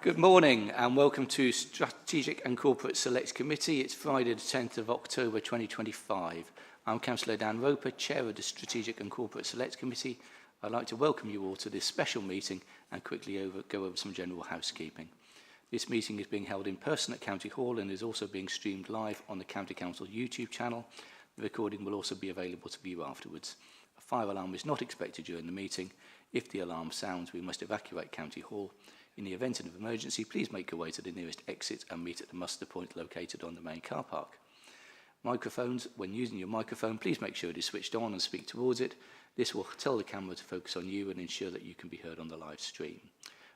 Good morning and welcome to Strategic and Corporate Select Committee. It's Friday the 10th of October 2025. I'm Councillor Dan Roper, Chair of the Strategic and Corporate Select Committee. I'd like to welcome you all to this special meeting and quickly go over some general housekeeping. This meeting is being held in person at County Hall and is also being streamed live on the County Council YouTube channel. The recording will also be available to view afterwards. A fire alarm is not expected during the meeting. If the alarm sounds, we must evacuate County Hall. In the event of an emergency, please make your way to the nearest exit and meet at the muster point located on the main car park. Microphones, when using your microphone, please make sure it is switched on and speak towards it. This will tell the camera to focus on you and ensure that you can be heard on the live stream.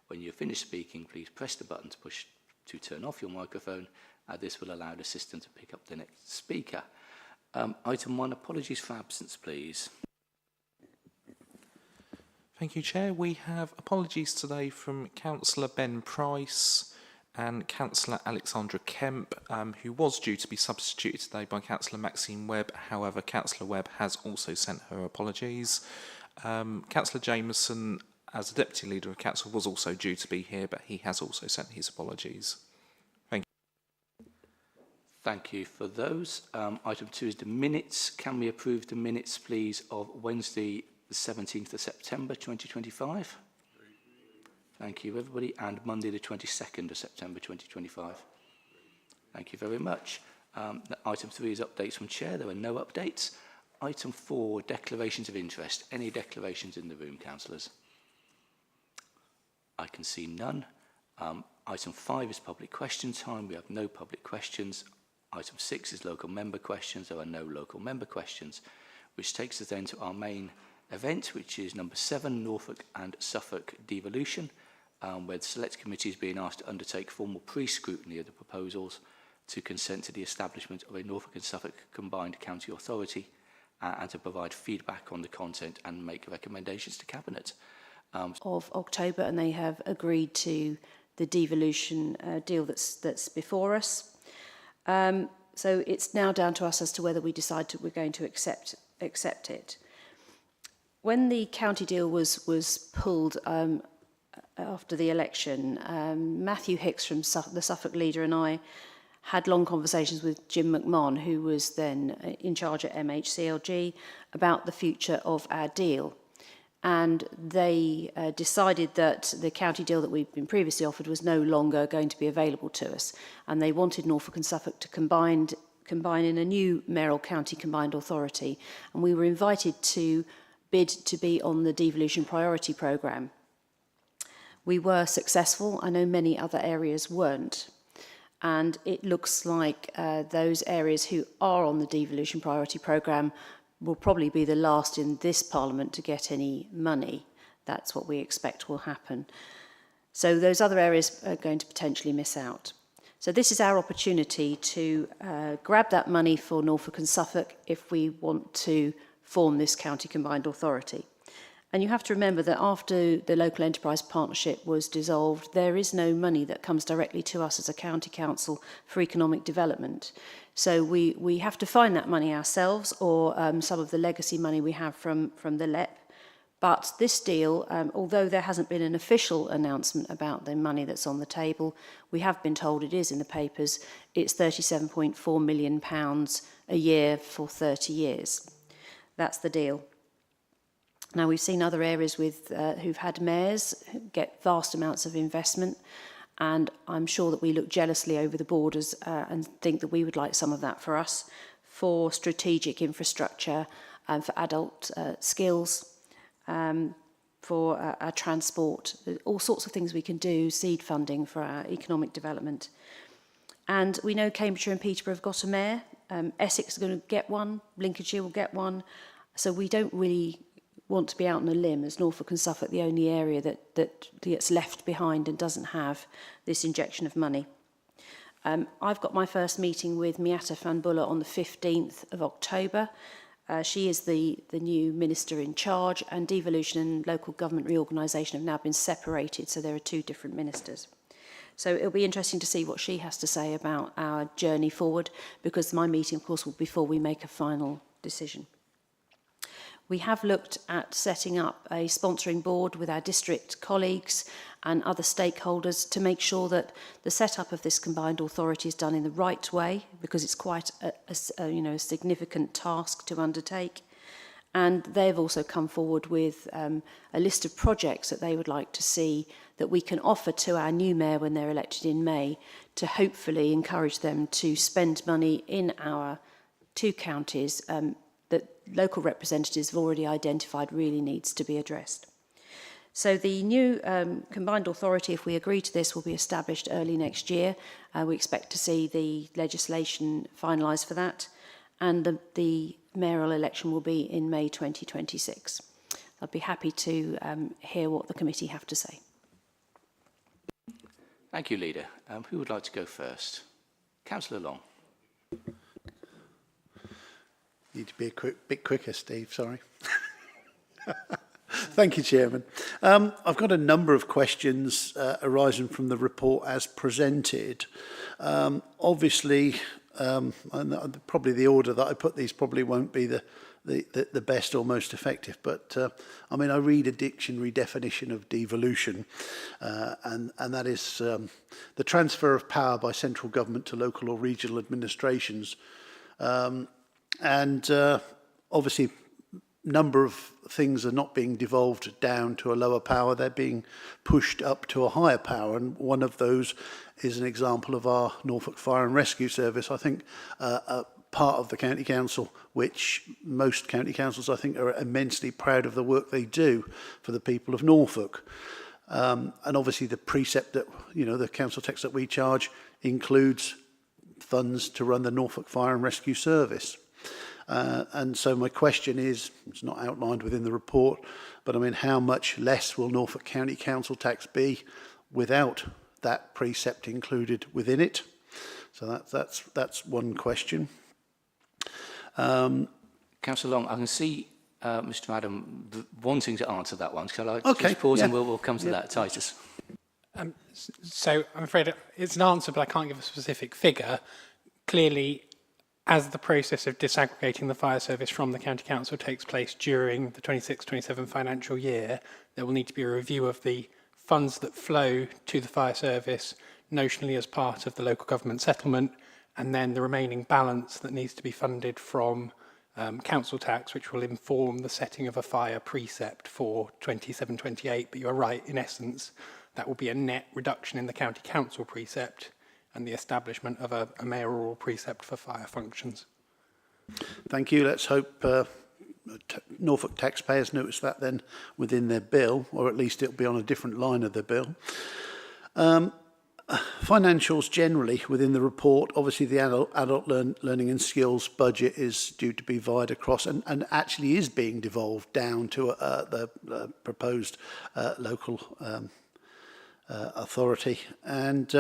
When you're finished speaking, please press the button to turn off your microphone. This will allow the system to pick up the next speaker. Item 1, apologies for absence, please. Thank you, Chair. We have apologies today from Councillor Ben Price and Councillor Alexandra Kemp, who was due to be substituted today by Councillor Maxine Webb. However, Councillor Webb has also sent her apologies. Councillor Jameson, as a Deputy Leader of Council, was also due to be here, but he has also sent his apologies. Thank you. Thank you for those. Item 2 is the minutes. Can we approve the minutes, please, of Wednesday, the 17th of September 2025. Thank you, everybody. And Monday, the 22nd of September 2025. Thank you very much. Item 3 is updates from Chair. There are no updates. Item 4, declarations of interest. Any declarations in the room, councillors? I can see none. Item 5 is public question time. We have no public questions. Item 6 is local member questions. There are no local member questions, which takes us then to our main event, which is number 7, Norfolk and Suffolk devolution, where the Select Committee is being asked to undertake formal pre-scrutiny of the proposals to consent to the establishment of a Norfolk and Suffolk combined county authority and to provide feedback on the content and make recommendations to Cabinet. Of October, and they have agreed to the devolution deal that's before us. So it's now down to us as to whether we decide we're going to accept it. When the county deal was pulled after the election, Matthew Hicks from the Suffolk Leader and I had long conversations with Jim McMahon, who was then in charge at MHCLG, about the future of our deal. And they decided that the county deal that we'd been previously offered was no longer going to be available to us. And they wanted Norfolk and Suffolk to combine in a new mayoral county combined authority. And we were invited to bid to be on the devolution priority programme. We were successful. I know many other areas weren't. And it looks like those areas who are on the devolution priority programme will probably be the last in this Parliament to get any money. That's what we expect will happen. So those other areas are going to potentially miss out. So this is our opportunity to grab that money for Norfolk and Suffolk if we want to form this county combined authority. And you have to remember that after the local enterprise partnership was dissolved, there is no money that comes directly to us as a county council for economic development. So we have to find that money ourselves, or some of the legacy money we have from the LEP. But this deal, although there hasn't been an official announcement about the money that's on the table, we have been told it is in the papers. It's £37.4 million a year for 30 years. That's the deal. Now, we've seen other areas who've had mayors get vast amounts of investment, and I'm sure that we look jealously over the borders and think that we would like some of that for us, for strategic infrastructure and for adult skills, for our transport, all sorts of things we can do, seed funding for our economic development. And we know Cambridgeshire and Peterborough have got a mayor. Essex is going to get one, Lincolnshire will get one. So we don't really want to be out on a limb as Norfolk and Suffolk, the only area that gets left behind and doesn't have this injection of money. I've got my first meeting with Miatta van Buller on the 15th of October. She is the new minister in charge, and devolution and local government reorganisation have now been separated, so there are two different ministers. So it'll be interesting to see what she has to say about our journey forward, because my meeting, of course, will be before we make a final decision. We have looked at setting up a sponsoring board with our district colleagues and other stakeholders to make sure that the setup of this combined authority is done in the right way, because it's quite a significant task to undertake. And they've also come forward with a list of projects that they would like to see that we can offer to our new mayor when they're elected in May, to hopefully encourage them to spend money in our two counties that local representatives have already identified really needs to be addressed. So the new combined authority, if we agree to this, will be established early next year. We expect to see the legislation finalised for that, and the mayoral election will be in May 2026. I'd be happy to hear what the committee have to say. Thank you, Leader. Who would like to go first? Councillor Long. Need to be a bit quicker, Steve, sorry. Thank you, Chairman. I've got a number of questions arising from the report as presented. Obviously, probably the order that I put these probably won't be the best or most effective, but I mean, I read a dictionary definition of devolution, and that is the transfer of power by central government to local or regional administrations. Obviously, number of things are not being devolved down to a lower power, they're being pushed up to a higher power, and one of those is an example of our Norfolk Fire and Rescue Service. I think a part of the County Council, which most county councils I think are immensely proud of the work they do for the people of Norfolk. And obviously the precept that, the council tax that we charge includes funds to run the Norfolk Fire and Rescue Service. And so my question is, it's not outlined within the report, but I mean, how much less will Norfolk County Council tax be without that precept included within it? So that's one question. Councillor Long, I can see Mr. Adam wanting to answer that one. Shall I Okay, just pause yeah. and we'll come to that, Titus? So I'm afraid it's an answer, but I can't give a specific figure. Clearly, as the process of disaggregating the fire service from the County Council takes place during the 26-27 financial year, there will need to be a review of the funds that flow to the fire service notionally as part of the local government settlement, and then the remaining balance that needs to be funded from council tax, which will inform the setting of a fire precept for 27-28. But you're right, in essence, that will be a net reduction in the county council precept and the establishment of a mayoral precept for fire functions. Thank you. Let's hope Norfolk taxpayers notice that then within their bill, or at least it'll be on a different line of their bill. Financials generally within the report, obviously the adult learning and skills budget is due to be divided across and actually is being devolved down to the proposed local authority. And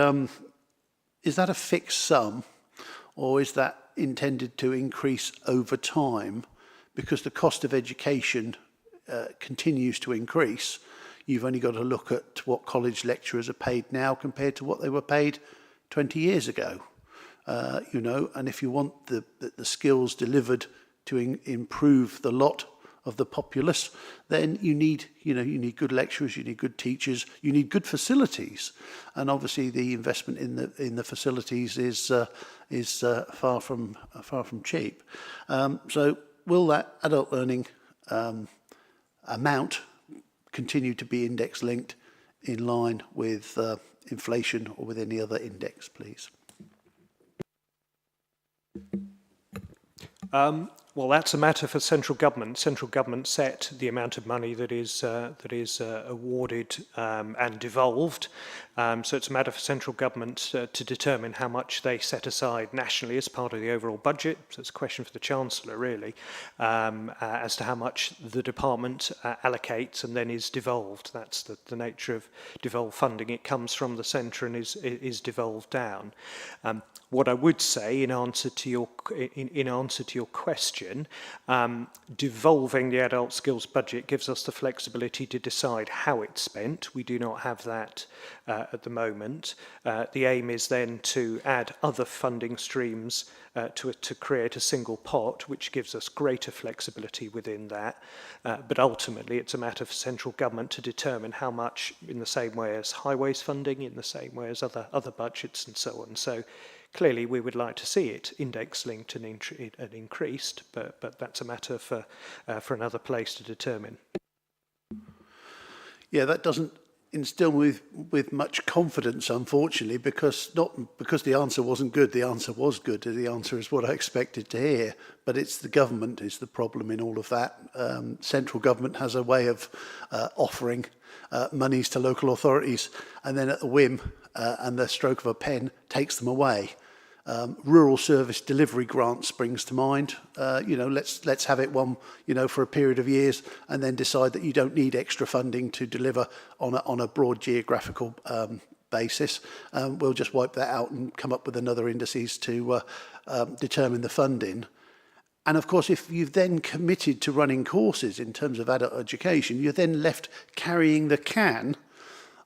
is that a fixed sum, or is that intended to increase over time? Because the cost of education continues to increase. You've only got to look at what college lecturers are paid now compared to what they were paid 20 years ago. And if you want the skills delivered to improve the lot of the populace, then you need good lecturers, you need good teachers, you need good facilities, and obviously the investment in the facilities is far from cheap. So will that adult learning amount continue to be index linked in line with inflation or with any other index, please? Well, that's a matter for central government. Central government set the amount of money that is awarded and devolved. So it's a matter for central government to determine how much they set aside nationally as part of the overall budget. So it's a question for the Chancellor, really, as to how much the department allocates and then is devolved. That's the nature of devolved funding. It comes from the centre and is devolved down. What I would say in answer to your question, devolving the adult skills budget gives us the flexibility to decide how it's spent. We do not have that at the moment. The aim is then to add other funding streams to create a single pot, which gives us greater flexibility within that. But ultimately, it's a matter for central government to determine how much, in the same way as highways funding, in the same way as other budgets and so on. So clearly, we would like to see it index-linked and increased, but that's a matter for another place to determine. Yeah, that doesn't instill me with much confidence, unfortunately, because the answer wasn't good. The answer was good. The answer is what I expected to hear. But it's the government is the problem in all of that. Central government has a way of offering monies to local authorities, and then at the whim and the stroke of a pen takes them away. Rural service delivery grant springs to mind. Let's have it one, for a period of years, and then decide that you don't need extra funding to deliver on a broad geographical basis. We'll just wipe that out and come up with another indices to determine the funding. And of course, if you've then committed to running courses in terms of adult education, you're then left carrying the can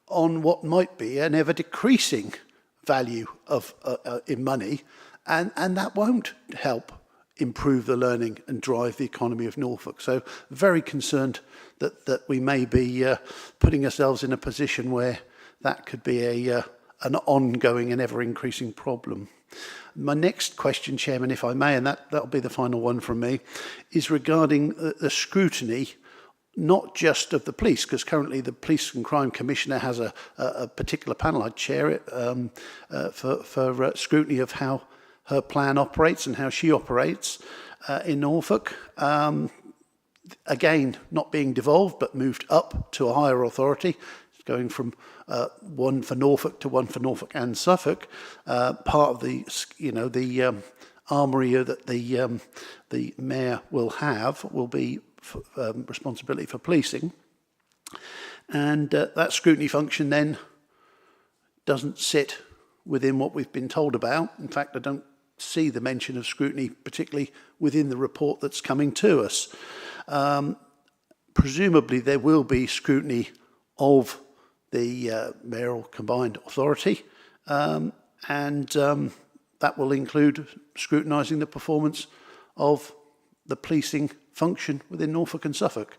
on what might be an ever decreasing value of in money, and that won't help improve the learning and drive the economy of Norfolk. So very concerned that we may be putting ourselves in a position where that could be an ongoing and ever increasing problem. My next question, Chairman, if I may, and that'll be the final one from me, is regarding the scrutiny, not just of the police, because currently the Police and Crime Commissioner has a particular panel. I chair it for scrutiny of how her plan operates and how she operates in Norfolk. Again, not being devolved, but moved up to a higher authority, going from one for Norfolk to one for Norfolk and Suffolk. Part of the armoury that the mayor will have will be responsibility for policing, and that scrutiny function then doesn't sit within what we've been told about. In fact, I don't see the mention of scrutiny particularly within the report that's coming to us. Presumably there will be scrutiny of the mayoral combined authority, and that will include scrutinising the performance of the policing function within Norfolk and Suffolk,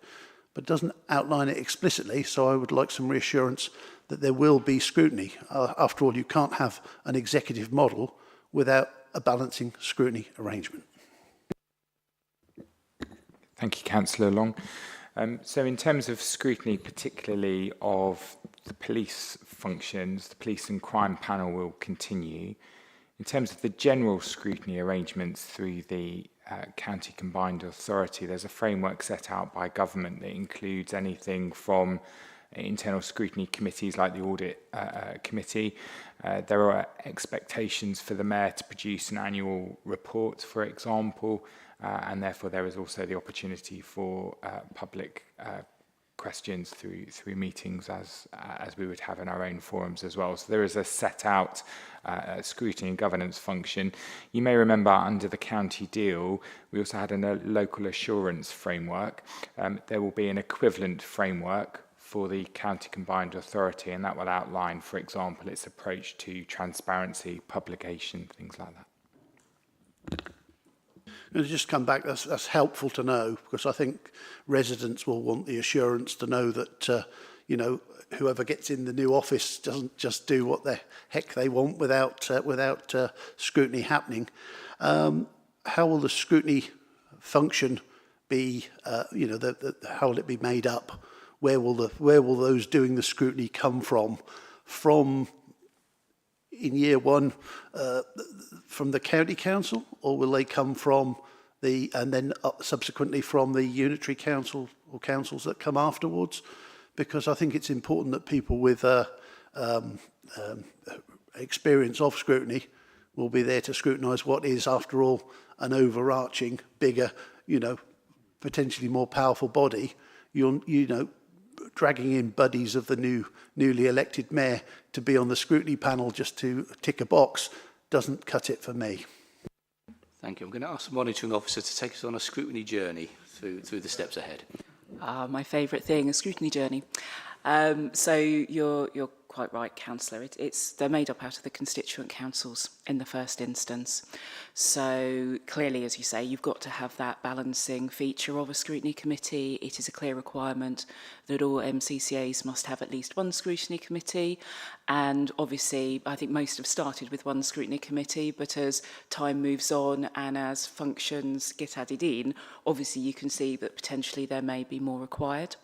but doesn't outline it explicitly, so I would like some reassurance that there will be scrutiny. After all, you can't have an executive model without a balancing scrutiny arrangement. Thank you, Councillor Long. So in terms of scrutiny, particularly of the police functions, the Police and Crime Panel will continue. In terms of the general scrutiny arrangements through the County Combined Authority, there's a framework set out by government that includes anything from internal scrutiny committees like the Audit Committee. There are expectations for the Mayor to produce an annual report, for example, and therefore there is also the opportunity for public questions through meetings as we would have in our own forums as well. So there is a set out scrutiny and governance function. You may remember under the county deal, we also had a local assurance framework. There will be an equivalent framework for the County Combined Authority, and that will outline, for example, its approach to transparency, publication, things like that. To just come back, that's helpful to know, because I think residents will want the assurance to know that whoever gets in the new office doesn't just do what the heck they want without scrutiny happening. How will the scrutiny function be? How will it be made up? Where will those doing the scrutiny come from? From in year one from the county council, or will they come from and then subsequently from the unitary council or councils that come afterwards? Because I think it's important that people with experience of scrutiny will be there to scrutinise what is, after all, an overarching, bigger, potentially more powerful body. Dragging in buddies of the newly elected mayor to be on the scrutiny panel just to tick a box doesn't cut it for me. Thank you. I'm going to ask the monitoring officer to take us on a scrutiny journey through the steps ahead. My favourite thing, a scrutiny journey. So you're quite right, Councillor. They're made up out of the constituent councils in the first instance. So clearly, as you say, you've got to have that balancing feature of a scrutiny committee. It is a clear requirement that all MCCAs must have at least one scrutiny committee. And obviously, I think most have started with one scrutiny committee, but as time moves on and as functions get added in, obviously you can see that potentially there may be more required.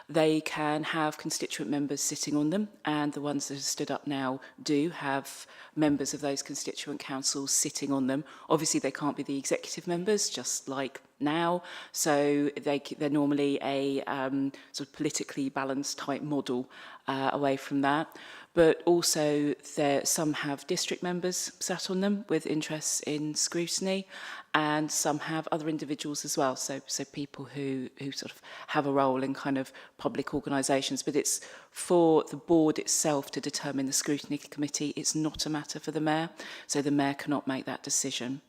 They can have constituent members sitting on them, and the ones that have stood up now do have members of those constituent councils sitting on them. Obviously, they can't be the executive members, just like now, so they're normally a sort of politically balanced type model away from that. But also, some have district members sat on them with interests in scrutiny, and some have other individuals as well, so people who sort of have a role in kind of public organisations. But it's for the board itself to determine the scrutiny committee. It's not a matter for the mayor, so the mayor cannot make that decision.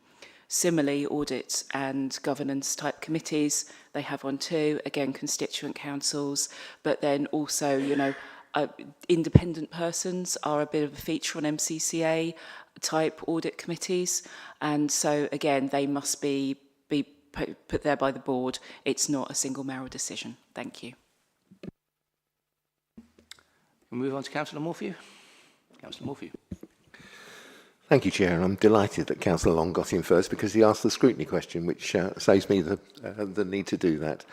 Similarly, audit and governance type committees, they have one too, again, constituent councils, but then also, you know, independent persons are a bit of a feature on MCCA type audit committees, and so again they must be put there by the board. It's not a single mayoral decision. Thank you. We'll move on to Councillor Morphew. Councillor Morphew. Thank you, Chair. I'm delighted that Councillor Long got in first because he asked the scrutiny question, which saves me the need to do that.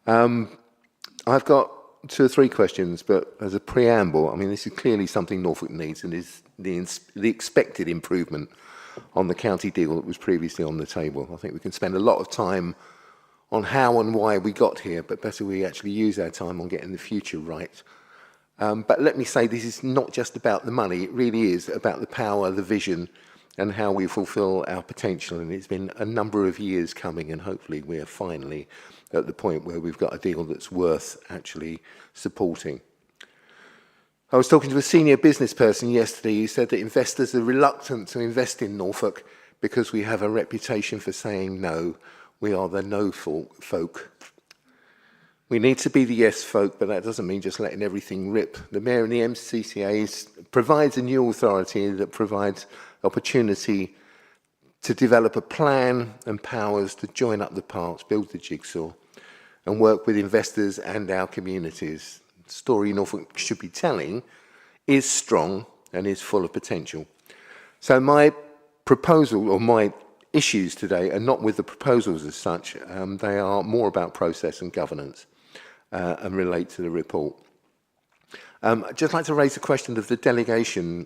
I've got 2 or 3 questions, but as a preamble, I mean, this is clearly something Norfolk needs, and is the expected improvement on the county deal that was previously on the table. I think we can spend a lot of time on how and why we got here, but better we actually use our time on getting the future right. But let me say, this is not just about the money. It really is about the power, the vision, and how we fulfil our potential. And it's been a number of years coming, and hopefully we're finally at the point where we've got a deal that's worth actually supporting. I was talking to a senior business person yesterday who said that investors are reluctant to invest in Norfolk because we have a reputation for saying no. We are the no folk. We need to be the yes folk, but that doesn't mean just letting everything rip. The Mayor and the MCCA provides a new authority that provides opportunity to develop a plan and powers to join up the parts, build the jigsaw, and work with investors and our communities. The story Norfolk should be telling is strong and is full of potential. So my proposal, or my issues today, are not with the proposals as such. They are more about process and governance and relate to the report. I'd just like to raise the question of the delegation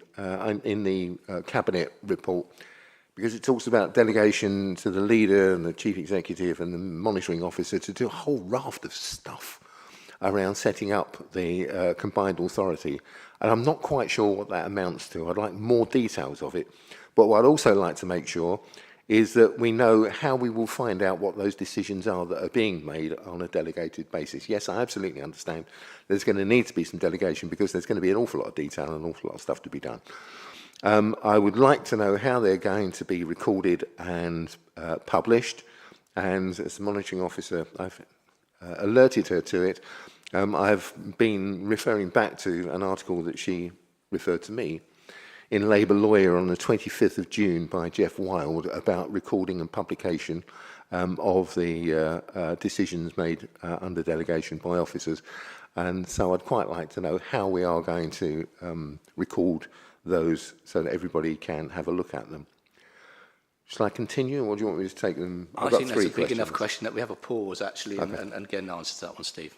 in the Cabinet report, because it talks about delegation to the leader and the chief executive and the monitoring officer to do a whole raft of stuff around setting up the combined authority. And I'm not quite sure what that amounts to. I'd like more details of it. But what I'd also like to make sure is that we know how we will find out what those decisions are that are being made on a delegated basis. Yes, I absolutely understand there's going to need to be some delegation because there's going to be an awful lot of detail and an awful lot of stuff to be done. I would like to know how they're going to be recorded and published, and as the monitoring officer, I've alerted her to it. I've been referring back to an article that she referred to me in Labour Lawyer on the 25th of June by Jeff Wild about recording and publication of the decisions made under delegation by officers. And so I'd quite like to know how we are going to record those so that everybody can have a look at them. Shall I continue, or do you want me to take them? I think that's a big enough question that we have a pause, actually, and get an answer to that one, Steve.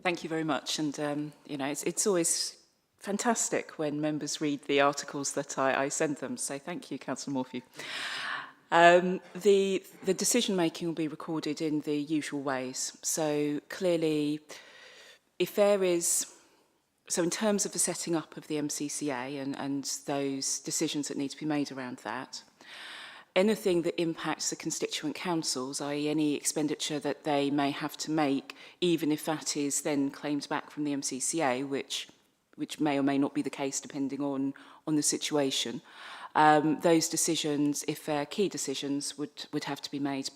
Thank you very much. And, you know, it's always fantastic when members read the articles that I send them. So thank you, Councillor Morphew. The decision-making will be recorded in the usual ways. So clearly, if there is... So in terms of the setting up of the MCCA and those decisions that need to be made around that, anything that impacts the constituent councils, i.e. any expenditure that they may have to make, even if that is then claimed back from the MCCA, which may or may not be the case depending on the situation, Those decisions, if they're key decisions, would have to be made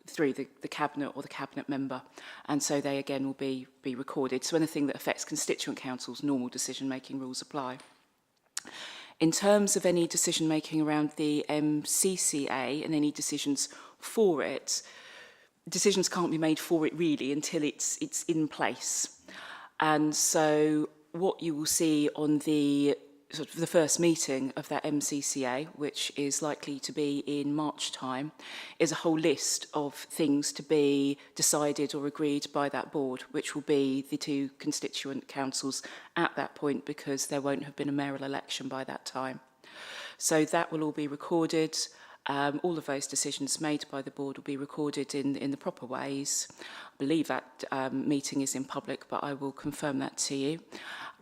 through the Cabinet or the Cabinet member. And so they, again, will be recorded. So anything that affects constituent councils, normal decision-making rules apply. In terms of any decision-making around the MCCA and any decisions for it, decisions can't be made for it really until it's in place. And so what you will see on the sort of the first meeting of that MCCA, which is likely to be in March time, is a whole list of things to be decided or agreed by that board, which will be the two constituent councils at that point, because there won't have been a mayoral election by that time. So that will all be recorded. All of those decisions made by the board will be recorded in the proper ways. I believe that meeting is in public, but I will confirm that to you.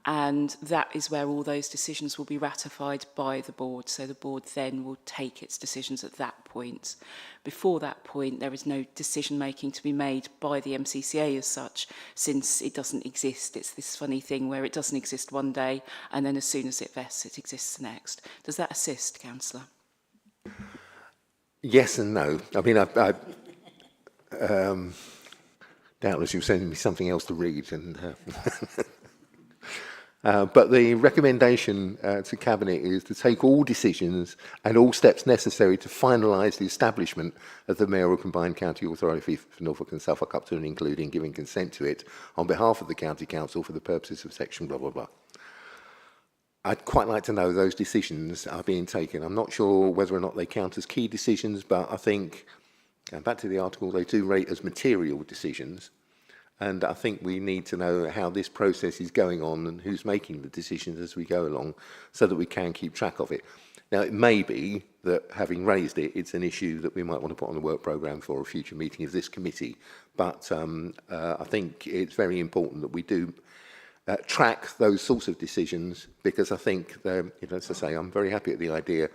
And that is where all those decisions will be ratified by the board. So the board then will take its decisions at that point. Before that point, there is no decision making to be made by the MCCA as such, since it doesn't exist. It's this funny thing where it doesn't exist one day, and then as soon as it vests, it exists next. Does that assist, Councillor? Yes and no. I mean, doubtless you're sending me something else to read, and but the recommendation to Cabinet is to take all decisions and all steps necessary to finalise the establishment of the mayoral combined county authority for Norfolk and Suffolk, up to and including giving consent to it on behalf of the county council for the purposes of section blah blah blah. I'd quite like to know those decisions are being taken. I'm not sure whether or not they count as key decisions, but I think, and back to the article, they do rate as material decisions. And I think we need to know how this process is going on and who's making the decisions as we go along, so that we can keep track of it. Now, it may be that, having raised it, it's an issue that we might want to put on the work programme for a future meeting of this committee. But I think it's very important that we do track those sorts of decisions, because I think, as I say, I'm very happy at the idea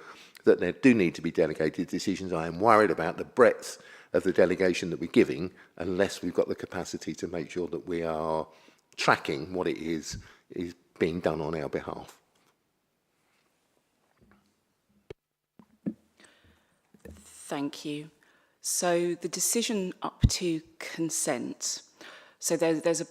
that there do need to be delegated decisions. I am worried about the breadth of the delegation that we're giving, unless we've got the capacity to make sure that we are tracking what it is being done on our behalf. Thank you. So the decision up to consent, so there's a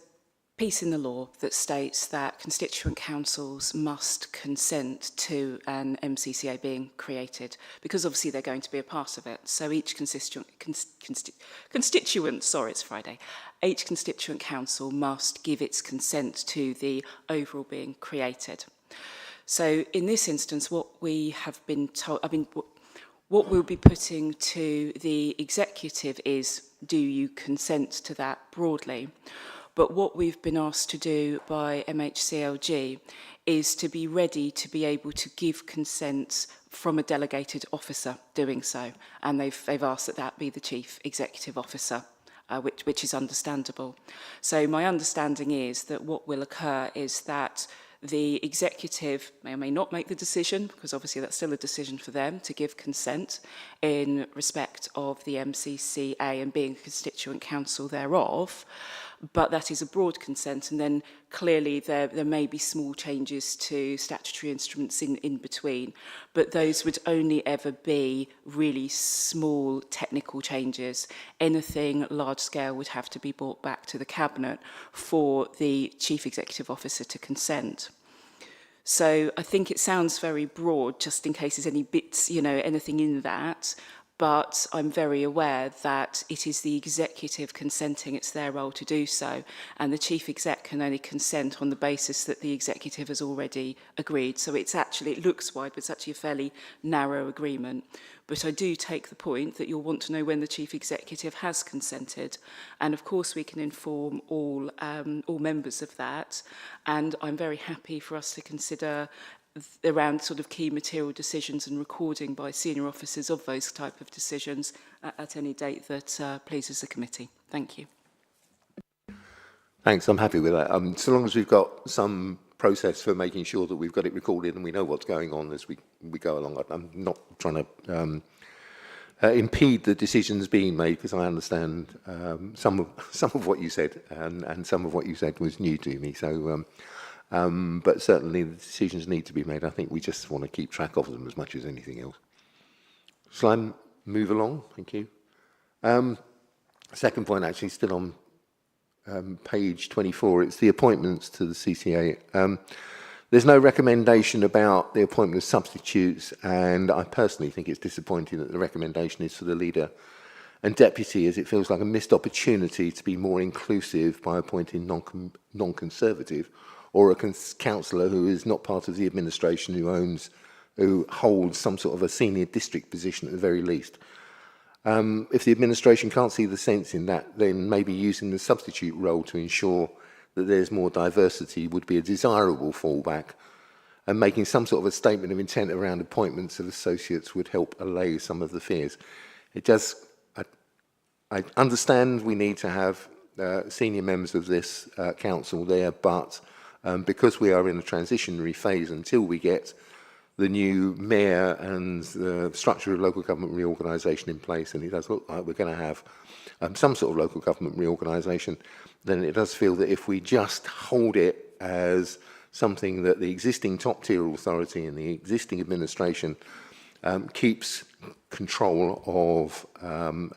piece in the law that states that constituent councils must consent to an MCCA being created, because obviously they're going to be a part of it. So each constituent, it's Friday, each constituent council must give its consent to the overall being created. So in this instance, what we have been told, what we'll be putting to the executive is, do you consent to that broadly? But what we've been asked to do by MHCLG is to be ready to be able to give consent from a delegated officer doing so. And they've asked that that be the Chief Executive Officer, which is understandable. So my understanding is that what will occur is that the executive may or may not make the decision, because obviously that's still a decision for them to give consent in respect of the MCCA and being a constituent council thereof. But that is a broad consent, and then clearly there may be small changes to statutory instruments in between, but those would only ever be really small technical changes. Anything large scale would have to be brought back to the Cabinet for the Chief Executive Officer to consent. So I think it sounds very broad, just in case there's any bits, anything in that. But I'm very aware that it is the executive consenting, it's their role to do so, and the chief exec can only consent on the basis that the executive has already agreed. So it looks wide, but it's actually a fairly narrow agreement. But I do take the point that you'll want to know when the chief executive has consented, and of course we can inform all members of that. And I'm very happy for us to consider around sort of key material decisions and recording by senior officers of those type of decisions at any date that pleases the committee. Thank you. Thanks, I'm happy with that. So long as we've got some process for making sure that we've got it recorded and we know what's going on as we go along. I'm not trying to impede the decisions being made, because I understand some of what you said, and some of what you said was new to me. So But certainly the decisions need to be made. I think we just want to keep track of them as much as anything else. Shall I move along? Thank you. Second point, actually, still on page 24, it's the appointments to the CCA. There's no recommendation about the appointment of substitutes, and I personally think it's disappointing that the recommendation is for the leader and deputy, as it feels like a missed opportunity to be more inclusive by appointing non-conservative or a councillor who is not part of the administration, who holds some sort of a senior district position at the very least. If the administration can't see the sense in that, then maybe using the substitute role to ensure that there's more diversity would be a desirable fallback, and making some sort of a statement of intent around appointments of associates would help allay some of the fears. It does. I understand we need to have senior members of this council there, but because we are in a transitionary phase until we get the new mayor and the structure of local government reorganisation in place, and it does look like we're going to have some sort of local government reorganisation, then it does feel that if we just hold it as something that the existing top-tier authority and the existing administration keeps control of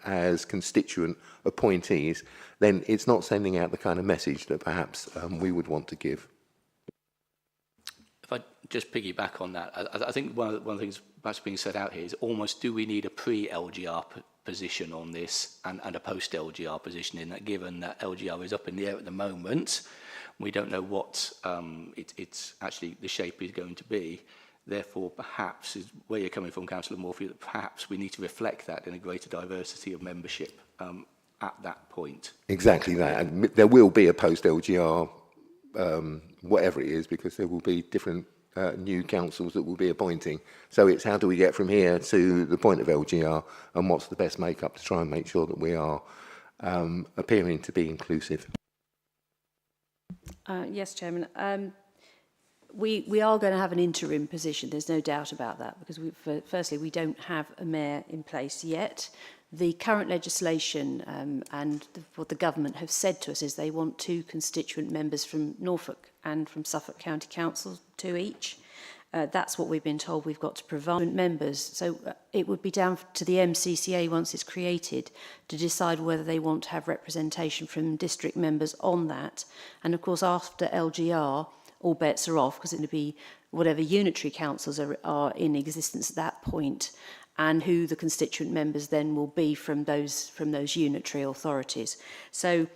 as constituent appointees, then it's not sending out the kind of message that perhaps we would want to give. If I just piggyback on that, I think one of the things perhaps being set out here is almost, do we need a pre-LGR position on this and a post-LGR position, in that given that LGR is up in the air at the moment, we don't know what it's actually the shape is going to be. Therefore, perhaps, is where you're coming from, Councillor Morphy, that perhaps we need to reflect that in a greater diversity of membership at that point. Exactly that. And there will be a post-LGR, whatever it is, because there will be different new councils that will be appointing. So it's how do we get from here to the point of LGR, and what's the best make-up to try and make sure that we are appearing to be inclusive. Yes, Chairman. We are going to have an interim position, there's no doubt about that, because firstly, we don't have a mayor in place yet. The current legislation and what the government have said to us is they want 2 constituent members from Norfolk and from Suffolk County Council, 2 each. That's what we've been told we've got to provide members. So it would be down to the MCCA, once it's created, to decide whether they want to have representation from district members on that. And of course, after LGR, all bets are off, because it would be whatever unitary councils are in existence at that point, and who the constituent members then will be from those unitary authorities. So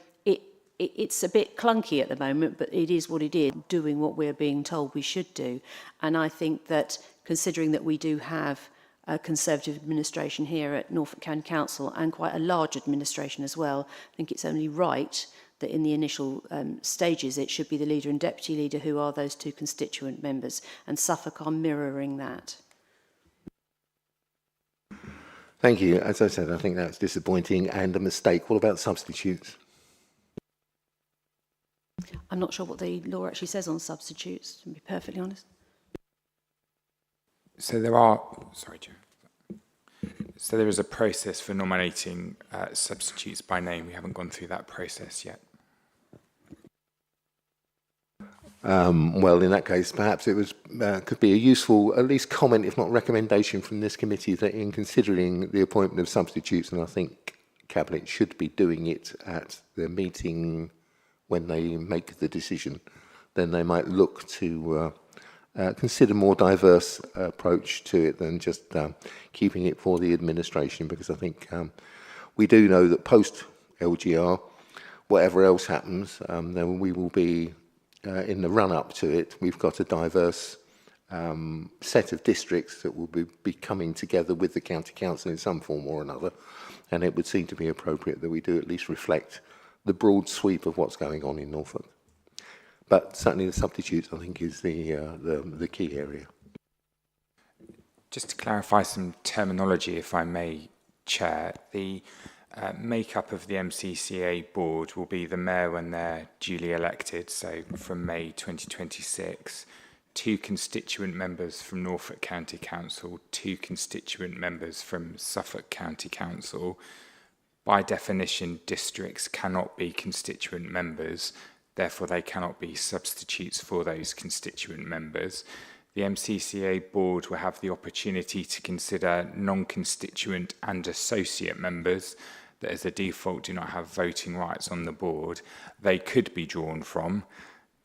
it's a bit clunky at the moment, but it is what it is, doing what we're being told we should do. And I think that, considering that we do have a Conservative administration here at Norfolk County Council, and quite a large administration as well, I think it's only right that in the initial stages it should be the leader and deputy leader who are those 2 constituent members, and Suffolk are mirroring that. Thank you. As I said, I think that's disappointing and a mistake. What about substitutes? I'm not sure what the law actually says on substitutes, to be perfectly honest. So there are, sorry, Chair. So there is a process for nominating substitutes by name. We haven't gone through that process yet. Well, in that case, perhaps it was could be a useful, at least comment, if not recommendation, from this committee that in considering the appointment of substitutes, and I think Cabinet should be doing it at the meeting when they make the decision, then they might look to consider more diverse approach to it than just keeping it for the administration, because I think we do know that post LGR, whatever else happens, then we will be in the run-up to it, we've got a diverse set of districts that will be coming together with the county council in some form or another, and it would seem to be appropriate that we do at least reflect the broad sweep of what's going on in Norfolk. But certainly the substitutes, I think, is the key area. Just to clarify some terminology, if I may, Chair, the makeup of the MCCA board will be the mayor when they're duly elected, so from May 2026, 2 constituent members from Norfolk County Council, 2 constituent members from Suffolk County Council. By definition, districts cannot be constituent members. Therefore, they cannot be substitutes for those constituent members. The MCCA board will have the opportunity to consider non-constituent and associate members that as a default do not have voting rights on the board. They could be drawn from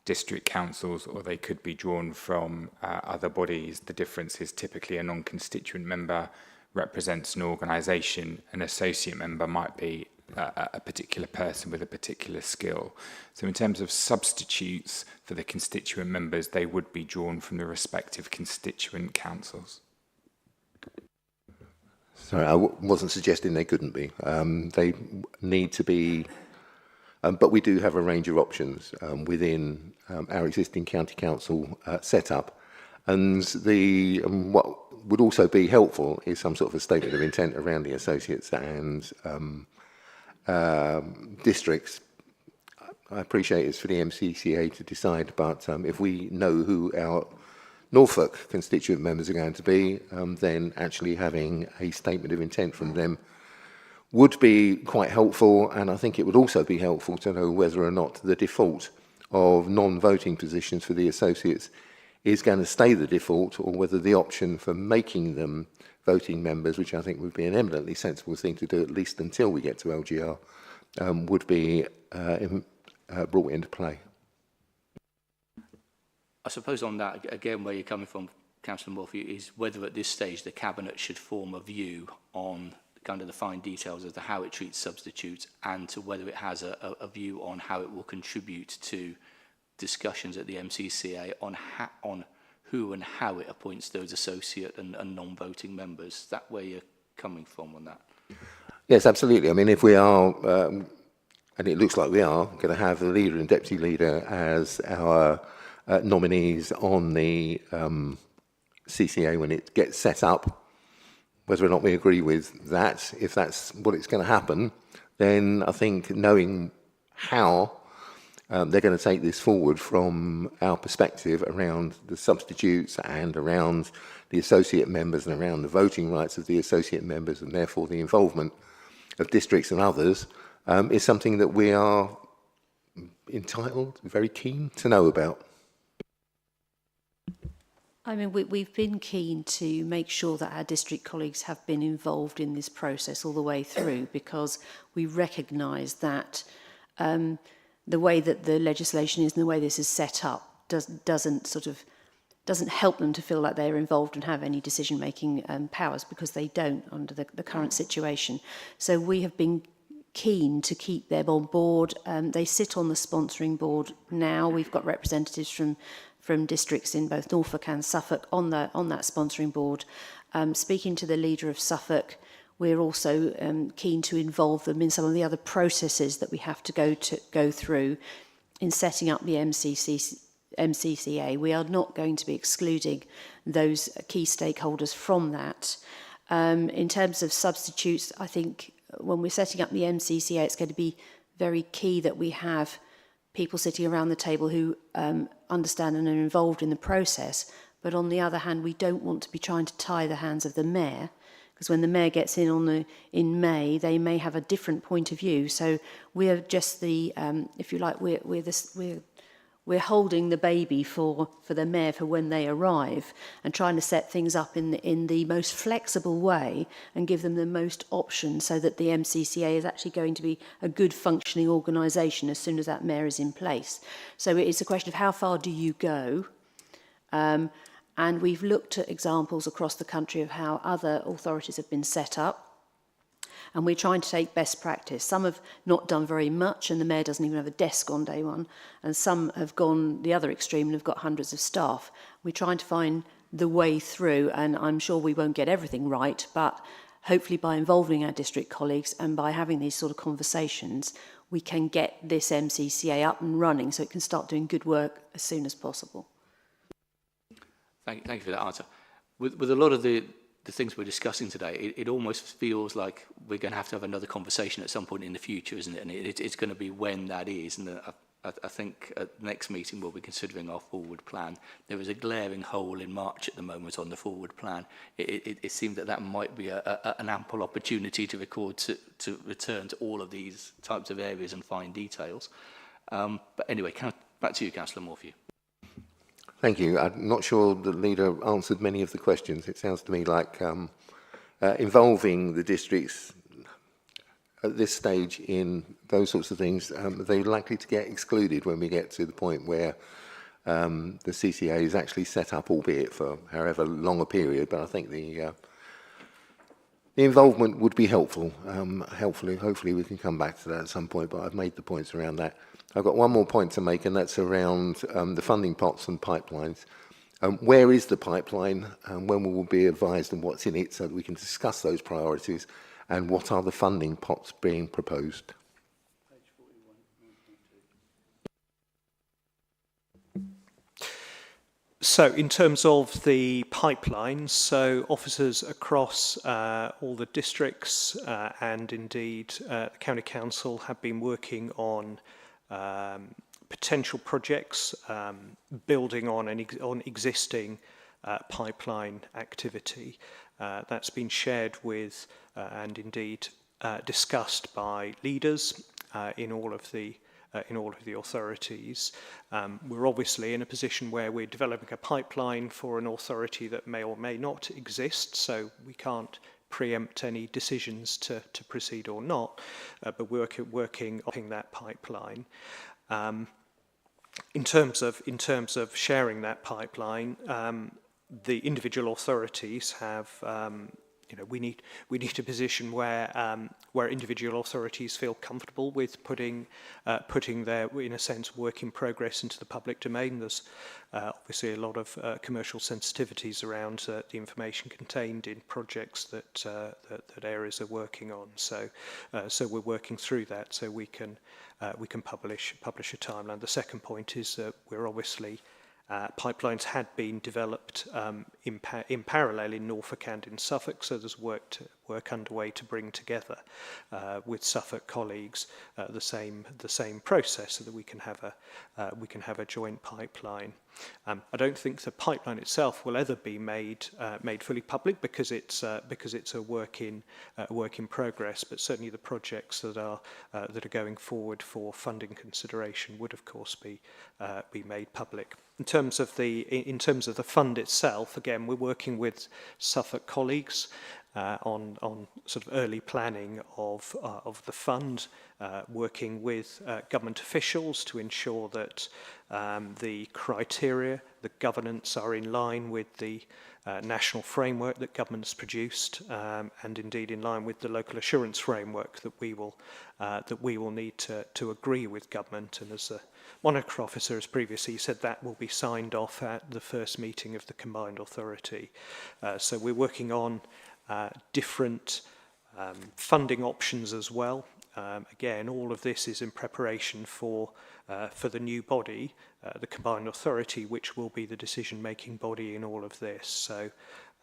district councils or they could be drawn from other bodies. The difference is typically a non-constituent member represents an organisation, an associate member might be a particular person with a particular skill. So in terms of substitutes for the constituent members, they would be drawn from the respective constituent councils. Sorry, I wasn't suggesting they couldn't be. They need to be, but we do have a range of options within our existing county council setup. And what would also be helpful is some sort of a statement of intent around the associates and districts. I appreciate it's for the MCCA to decide, but if we know who our Norfolk constituent members are going to be, then actually having a statement of intent from them would be quite helpful, and I think it would also be helpful to know whether or not the default of non-voting positions for the associates is going to stay the default, or whether the option for making them voting members, which I think would be an eminently sensible thing to do, at least until we get to LGR, would be brought into play. I suppose on that, again, where you're coming from, Councillor Murphy, is whether at this stage the Cabinet should form a view on kind of the fine details as to how it treats substitutes and to whether it has a view on how it will contribute to discussions at the MCCA on who and how it appoints those associate and non-voting members. Is that where you're coming from on that? Yes, absolutely. I mean, if we are, and it looks like we are, going to have the leader and deputy leader as our nominees on the CCA when it gets set up, whether or not we agree with that, if that's what it's going to happen, then I think knowing how they're going to take this forward from our perspective around the substitutes and around the associate members and around the voting rights of the associate members and therefore the involvement of districts and others is something that we are entitled, very keen to know about. I mean, we've been keen to make sure that our district colleagues have been involved in this process all the way through, because we recognise that the way that the legislation is and the way this is set up doesn't help them to feel like they're involved and have any decision-making powers, because they don't under the current situation. So we have been keen to keep them on board. They sit on the sponsoring board now. We've got representatives from districts in both Norfolk and Suffolk on that sponsoring board. Speaking to the leader of Suffolk, we're also keen to involve them in some of the other processes that we have to go through in setting up the MCCA. We are not going to be excluding those key stakeholders from that. In terms of substitutes, I think when we're setting up the MCCA, it's going to be very key that we have people sitting around the table who understand and are involved in the process. But on the other hand, we don't want to be trying to tie the hands of the mayor, because when the mayor gets in May, they may have a different point of view. So we're just the, if you like, we're holding the baby for the mayor for when they arrive, and trying to set things up in the most flexible way and give them the most options, so that the MCCA is actually going to be a good functioning organisation as soon as that mayor is in place. So it's a question of how far do you go? And we've looked at examples across the country of how other authorities have been set up, and we're trying to take best practice. Some have not done very much, and the mayor doesn't even have a desk on day one, and some have gone the other extreme and have got hundreds of staff. We're trying to find the way through, and I'm sure we won't get everything right, but hopefully by involving our district colleagues and by having these sort of conversations, we can get this MCCA up and running so it can start doing good work as soon as possible. Thank you for that answer. With a lot of the things we're discussing today, it almost feels like we're going to have another conversation at some point in the future, isn't it? And it's going to be when that is. And I think at the next meeting we'll be considering our forward plan. There is a glaring hole in March at the moment on the forward plan. It seemed that might be an ample opportunity to return to all of these types of areas and fine details. But anyway, back to you, Councillor Morphew. Thank you. I'm not sure the leader answered many of the questions. It sounds to me like involving the districts at this stage in those sorts of things, they're likely to get excluded when we get to the point where the CCA is actually set up, albeit for however long a period. But I think the involvement would be helpful. Hopefully we can come back to that at some point, but I've made the points around that. I've got one more point to make, and that's around the funding pots and pipelines. Where is the pipeline, and when will we be advised on what's in it so that we can discuss those priorities, and what are the funding pots being proposed? So in terms of the pipelines, so officers across all the districts and indeed the County Council have been working on potential projects building on existing pipeline activity. That's been shared with and indeed discussed by leaders in all of the authorities. We're obviously in a position where we're developing a pipeline for an authority that may or may not exist, so we can't preempt any decisions to proceed or not, but we're working on that pipeline. In terms of sharing that pipeline, the individual authorities have we need a position where individual authorities feel comfortable with putting their, in a sense, work in progress into the public domain. There's obviously a lot of commercial sensitivities around the information contained in projects that areas are working on. So we're working through that so we can publish a timeline. The second point is that we're obviously pipelines had been developed in parallel in Norfolk and in Suffolk, so there's work underway to bring together with Suffolk colleagues the same process so that we can have a joint pipeline. I don't think the pipeline itself will ever be made fully public because it's a work in progress. But certainly the projects that are going forward for funding consideration would of course be made public. In terms of the fund itself, again, we're working with Suffolk colleagues on sort of early planning of the fund, working with government officials to ensure that the criteria, the governance are in line with the national framework that government's produced, and indeed in line with the local assurance framework that we will need to agree with government. And as the Monarch officer has previously said, that will be signed off at the first meeting of the combined authority. So we're working on different funding options as well. Again, all of this is in preparation for the new body, the combined authority, which will be the decision-making body in all of this. So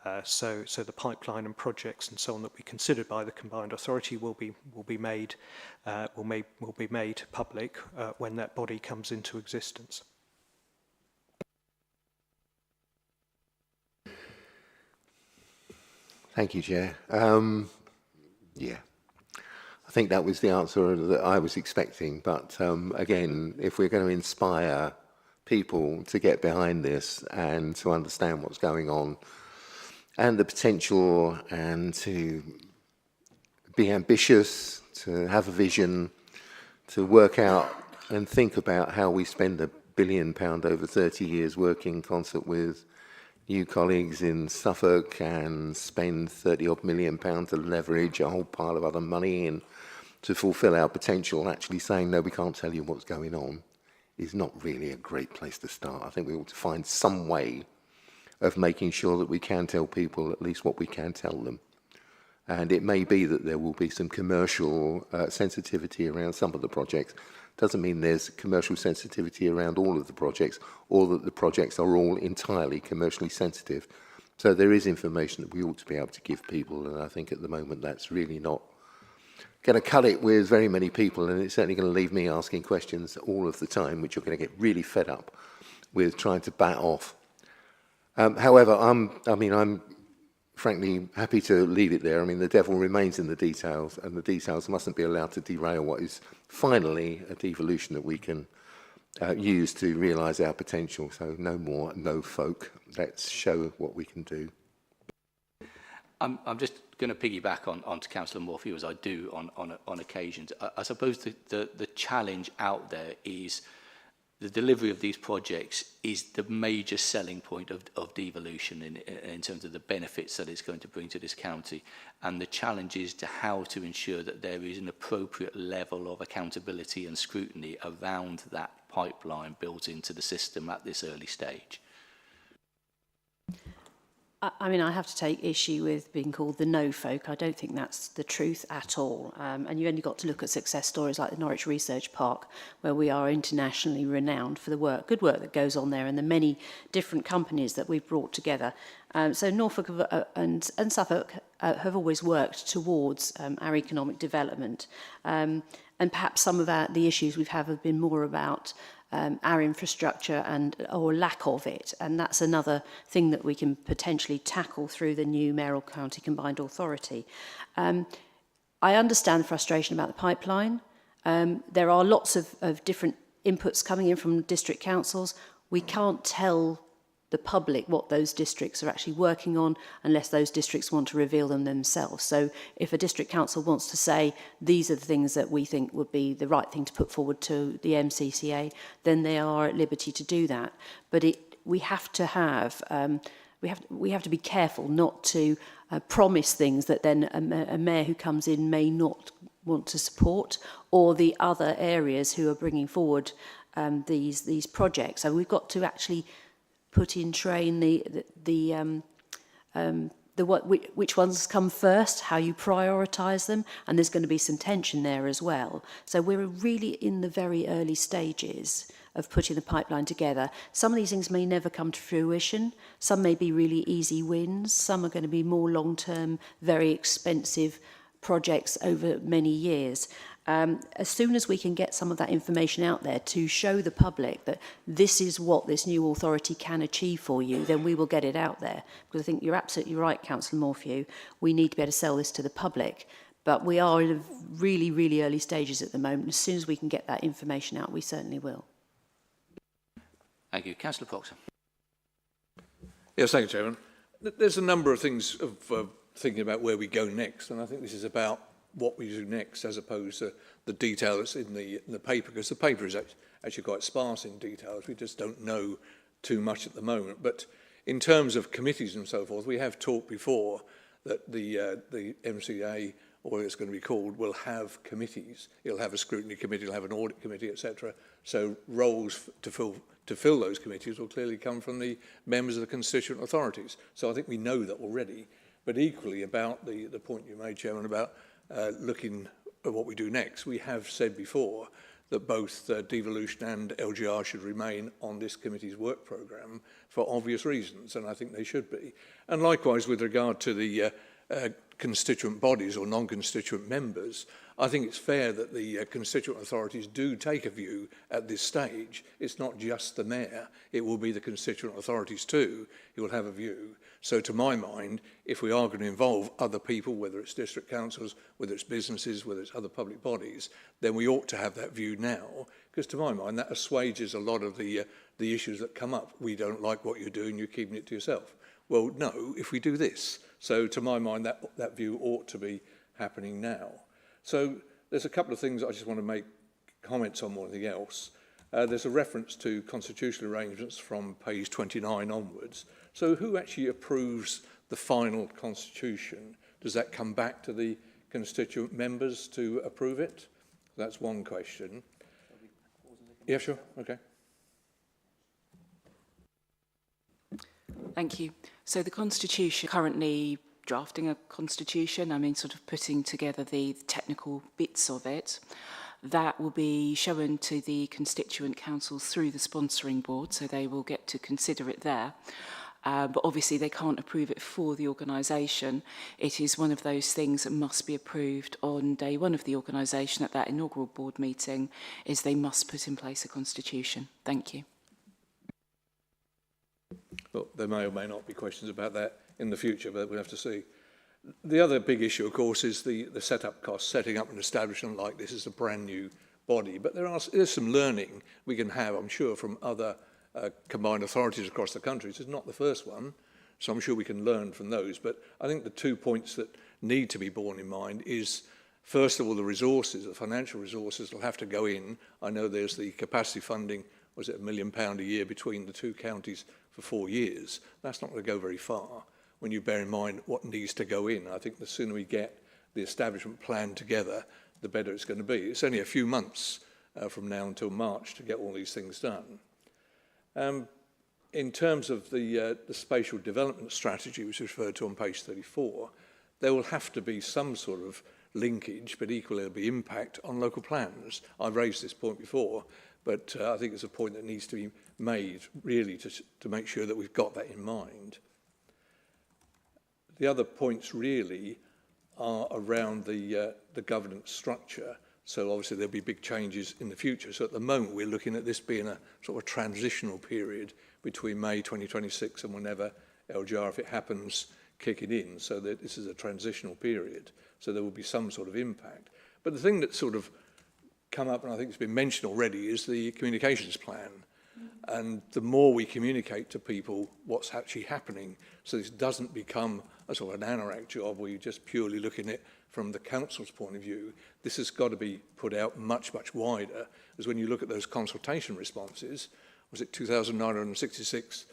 the pipeline and projects and so on that we considered by the combined authority will be made public when that body comes into existence. Thank you, Chair. Yeah, I think that was the answer that I was expecting. But again, if we're going to inspire people to get behind this and to understand what's going on and the potential and to be ambitious, to have a vision, to work out and think about how we spend £1 billion over 30 years working in concert with new colleagues in Suffolk and spend £30-odd million to leverage a whole pile of other money in to fulfil our potential, actually saying, no, we can't tell you what's going on, is not really a great place to start. I think we ought to find some way of making sure that we can tell people at least what we can tell them. And it may be that there will be some commercial sensitivity around some of the projects. Doesn't mean there's commercial sensitivity around all of the projects, or that the projects are all entirely commercially sensitive. So there is information that we ought to be able to give people, and I think at the moment that's really not going to cut it with very many people, and it's certainly going to leave me asking questions all of the time, which you're going to get really fed up with trying to bat off. However, I'm frankly, happy to leave it there. I mean, the devil remains in the details, and the details mustn't be allowed to derail what is finally a devolution that we can use to realise our potential. So no more no folk. Let's show what we can do. I'm just going to piggyback onto Councillor Morphew, as I do on occasions. I suppose the challenge out there is the delivery of these projects is the major selling point of devolution in terms of the benefits that it's going to bring to this county. And the challenge is to how to ensure that there is an appropriate level of accountability and scrutiny around that pipeline built into the system at this early stage. I mean, I have to take issue with being called the no folk. I don't think that's the truth at all. And you only got to look at success stories like the Norwich Research Park, where we are internationally renowned for the good work that goes on there, and the many different companies that we've brought together. So Norfolk and Suffolk have always worked towards our economic development. And perhaps some of the issues we've had have been more about our infrastructure or lack of it, and that's another thing that we can potentially tackle through the new mayoral county combined authority. I understand the frustration about the pipeline. There are lots of different inputs coming in from district councils. We can't tell the public what those districts are actually working on unless those districts want to reveal them themselves. So if a district council wants to say these are the things that we think would be the right thing to put forward to the MCCA, then they are at liberty to do that. But we have to have we have to be careful not to promise things that then a mayor who comes in may not want to support, or the other areas who are bringing forward these projects. So we've got to actually put in train which ones come first, how you prioritise them, and there's going to be some tension there as well. So we're really in the very early stages of putting the pipeline together. Some of these things may never come to fruition. Some may be really easy wins. Some are going to be more long-term, very expensive projects over many years. As soon as we can get some of that information out there to show the public that this is what this new authority can achieve for you, then we will get it out there. Because I think you're absolutely right, Councillor Morphew. We need to be able to sell this to the public. But we are in really, really early stages at the moment. As soon as we can get that information out, we certainly will. Thank you. Councillor Proctor. Yes, thank you, Chairman. There's a number of things of thinking about where we go next, and I think this is about what we do next as opposed to the detail that's in the paper, because the paper is actually quite sparse in details. We just don't know too much at the moment. But in terms of committees and so forth, we have talked before that the MCA, or what it's going to be called, will have committees. It'll have a scrutiny committee, it'll have an audit committee, etc. So roles to fill those committees will clearly come from the members of the constituent authorities. So I think we know that already. But equally, about the point you made, Chairman, about looking at what we do next, we have said before that both devolution and LGR should remain on this committee's work programme for obvious reasons, and I think they should be. And likewise, with regard to the constituent bodies or non-constituent members, I think it's fair that the constituent authorities do take a view at this stage. It's not just the mayor, it will be the constituent authorities too who will have a view. So to my mind, if we are going to involve other people, whether it's district councils, whether it's businesses, whether it's other public bodies, then we ought to have that view now, because to my mind that assuages a lot of the issues that come up. We don't like what you're doing, you're keeping it to yourself. Well, no, if we do this. So to my mind, that view ought to be happening now. So there's a couple of things I just want to make comments on more than anything else. There's a reference to constitutional arrangements from page 29 onwards. So who actually approves the final constitution? Does that come back to the constituent members to approve it? That's one question. Yeah, sure. Okay. Thank you. So the Constitution, currently drafting a Constitution, I mean sort of putting together the technical bits of it, that will be shown to the constituent councils through the sponsoring board, so they will get to consider it there. But obviously they can't approve it for the organisation. It is one of those things that must be approved on day one of the organisation at that inaugural board meeting, is they must put in place a constitution. Thank you. Well, there may or may not be questions about that in the future, but we'll have to see. The other big issue, of course, is the setup costs. Setting up an establishment like this is a brand new body, but there's some learning we can have, I'm sure, from other combined authorities across the country. This is not the first one, so I'm sure we can learn from those. But I think the 2 points that need to be borne in mind is, first of all, the resources, the financial resources will have to go in. I know there's the capacity funding, was it £1 million a year between the two counties for 4 years. That's not going to go very far when you bear in mind what needs to go in. I think the sooner we get the establishment plan together, the better it's going to be. It's only a few months from now until March to get all these things done. In terms of the spatial development strategy, which is referred to on page 34, there will have to be some sort of linkage, but equally there'll be impact on local plans. I've raised this point before, but I think it's a point that needs to be made, really, to make sure that we've got that in mind. The other points really are around the governance structure. So obviously there'll be big changes in the future. So at the moment we're looking at this being a sort of a transitional period between May 2026 and whenever LGR, if it happens, kick it in. So that this is a transitional period. So there will be some sort of impact. But the thing that's sort of come up, and I think it's been mentioned already, is the communications plan. And the more we communicate to people what's actually happening, so this doesn't become a sort of an anorak job where you're just purely looking at it from the council's point of view, this has got to be put out much, much wider. As when you look at those consultation responses, was it 2,966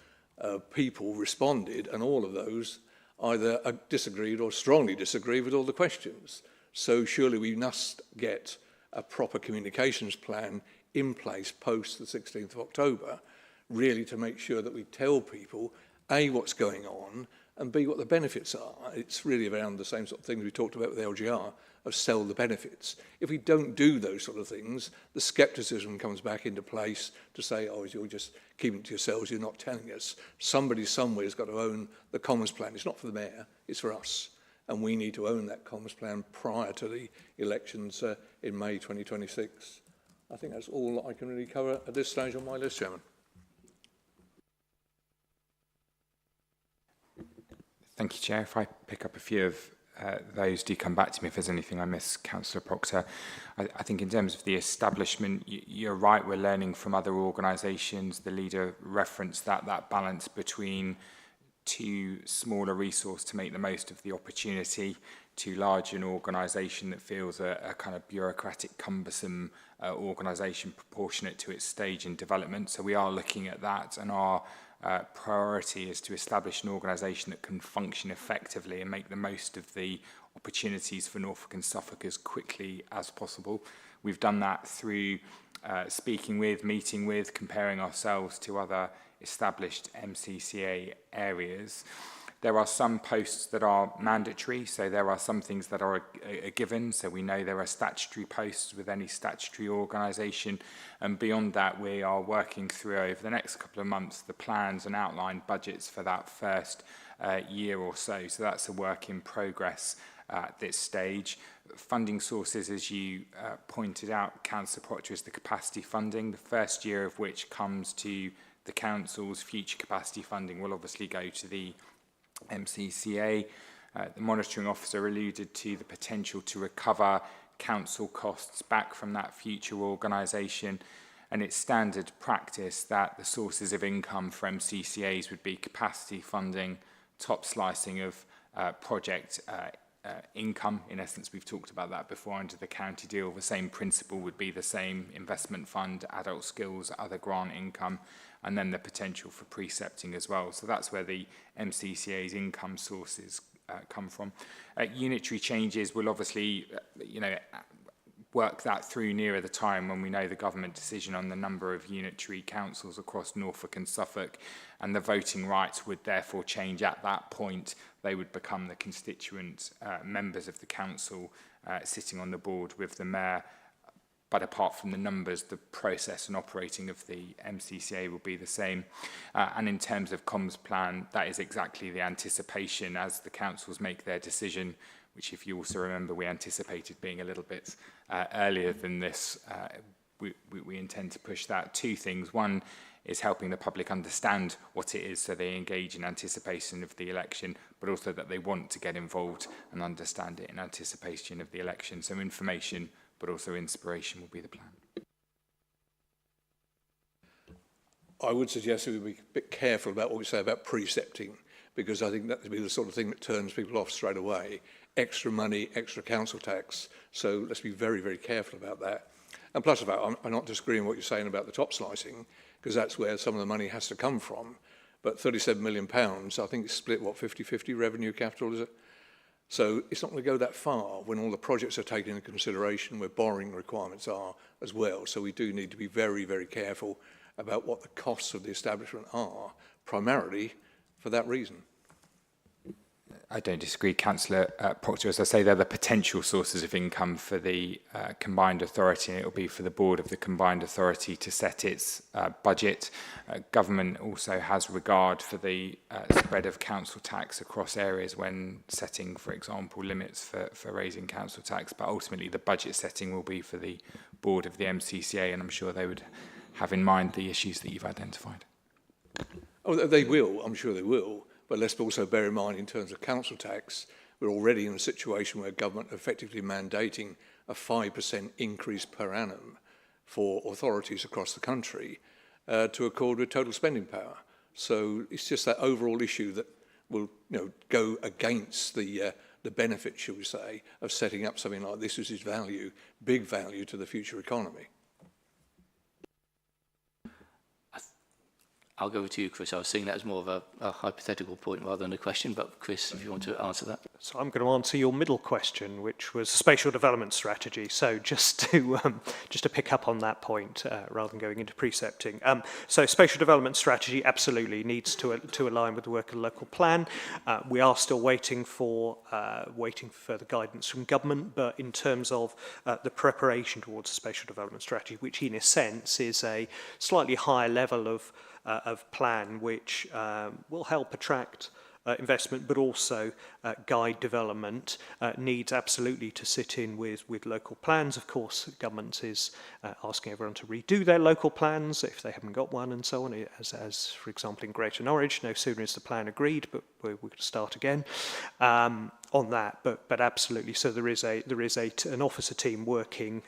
people responded, and all of those either disagreed or strongly disagreed with all the questions. So surely we must get a proper communications plan in place post the 16th of October, really to make sure that we tell people, A, what's going on, and B, what the benefits are. It's really around the same sort of things we talked about with LGR, of sell the benefits. If we don't do those sort of things, the scepticism comes back into place to say, oh, you're just keeping it to yourselves, you're not telling us. Somebody somewhere has got to own the Commons plan. It's not for the mayor, it's for us. And we need to own that Commons plan prior to the elections in May 2026. I think that's all I can really cover at this stage on my list, Chairman. Thank you, Chair. If I pick up a few of those, do come back to me if there's anything I miss, Councillor Proctor. I think in terms of the establishment, you're right, we're learning from other organisations. The leader referenced that balance between too small a resource to make the most of the opportunity, too large an organisation that feels a kind of bureaucratic, cumbersome organisation proportionate to its stage in development. So we are looking at that, and our priority is to establish an organisation that can function effectively and make the most of the opportunities for Norfolk and Suffolk as quickly as possible. We've done that through speaking with, meeting with, comparing ourselves to other established MCCA areas. There are some posts that are mandatory, so there are some things that are a given. So we know there are statutory posts with any statutory organisation, and beyond that we are working through over the next couple of months the plans and outlined budgets for that first year or so. So that's a work in progress at this stage. Funding sources, as you pointed out, Councillor Proctor, is the capacity funding, the first year of which comes to the council's future capacity funding will obviously go to the MCCA. The monitoring officer alluded to the potential to recover council costs back from that future organisation, and it's standard practice that the sources of income for MCCAs would be capacity funding, top slicing of project income. In essence, we've talked about that before under the county deal. The same principle would be the same: investment fund, adult skills, other grant income, and then the potential for precepting as well. So that's where the MCCA's income sources come from. Unitary changes will obviously, work that through nearer the time when we know the government decision on the number of unitary councils across Norfolk and Suffolk, and the voting rights would therefore change at that point. They would become the constituent members of the council sitting on the board with the mayor. But apart from the numbers, the process and operating of the MCCA will be the same. And in terms of comms plan, that is exactly the anticipation as the councils make their decision, which, if you also remember, we anticipated being a little bit earlier than this. We intend to push that. Two things. One, is helping the public understand what it is so they engage in anticipation of the election, but also that they want to get involved and understand it in anticipation of the election. So information, but also inspiration will be the plan. I would suggest that we be a bit careful about what we say about precepting, because I think that would be the sort of thing that turns people off straight away. Extra money, extra council tax. So let's be very, very careful about that. And plus of that, I'm not disagreeing with what you're saying about the top slicing, because that's where some of the money has to come from. But £37 million, I think it's split, what, 50-50 revenue capital, is it? So it's not going to go that far when all the projects are taken into consideration, where borrowing requirements are as well. So we do need to be very, very careful about what the costs of the establishment are, primarily for that reason. I don't disagree, Councillor Proctor. As I say, they're the potential sources of income for the combined authority, and it will be for the board of the combined authority to set its budget. Government also has regard for the spread of council tax across areas when setting, for example, limits for raising council tax, but ultimately the budget setting will be for the board of the MCCA, and I'm sure they would have in mind the issues that you've identified. Oh, they will, I'm sure they will. But let's also bear in mind, in terms of council tax, we're already in a situation where government are effectively mandating a 5% increase per annum for authorities across the country to accord with total spending power. So it's just that overall issue that will, go against the benefit, shall we say, of setting up something like this, which is value, big value to the future economy. I'll go over to you, Chris. I was seeing that as more of a hypothetical point rather than a question, but Chris, if you want to answer that. So I'm going to answer your middle question, which was spatial development strategy. So just to pick up on that point, rather than going into precepting. So spatial development strategy absolutely needs to align with the work of the local plan. We are still waiting for further guidance from government, but in terms of the preparation towards a spatial development strategy, which in a sense is a slightly higher level of plan which will help attract investment, but also guide development, needs absolutely to sit in with local plans. Of course, government is asking everyone to redo their local plans if they haven't got one, and so on. As for example, in Greater Norwich, no sooner is the plan agreed, but we're going to start again on that. But absolutely, so there is an officer team working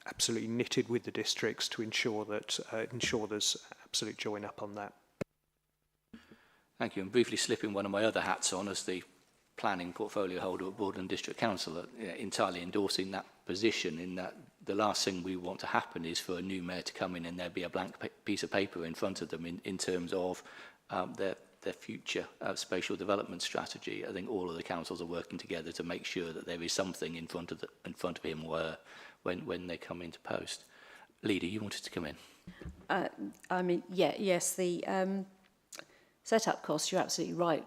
absolutely knitted with the districts to ensure that there's absolute join up on that. Thank you. And briefly slipping one of my other hats on as the planning portfolio holder at Board and District Council, entirely endorsing that position, in that the last thing we want to happen is for a new mayor to come in and there be a blank piece of paper in front of them in terms of their future spatial development strategy. I think all of the councils are working together to make sure that there is something in front of him when they come into post. Leader, you wanted to come in. Yes, the set-up costs, you're absolutely right.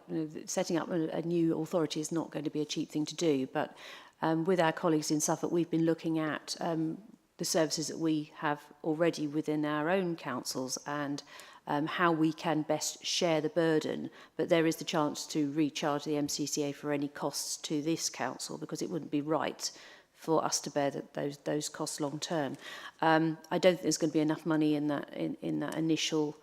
Setting up a new authority is not going to be a cheap thing to do, but with our colleagues in Suffolk, we've been looking at the services that we have already within our own councils and how we can best share the burden, but there is the chance to recharge the MCCA for any costs to this council, because it wouldn't be right for us to bear those costs long term. I don't think there's going to be enough money in that initial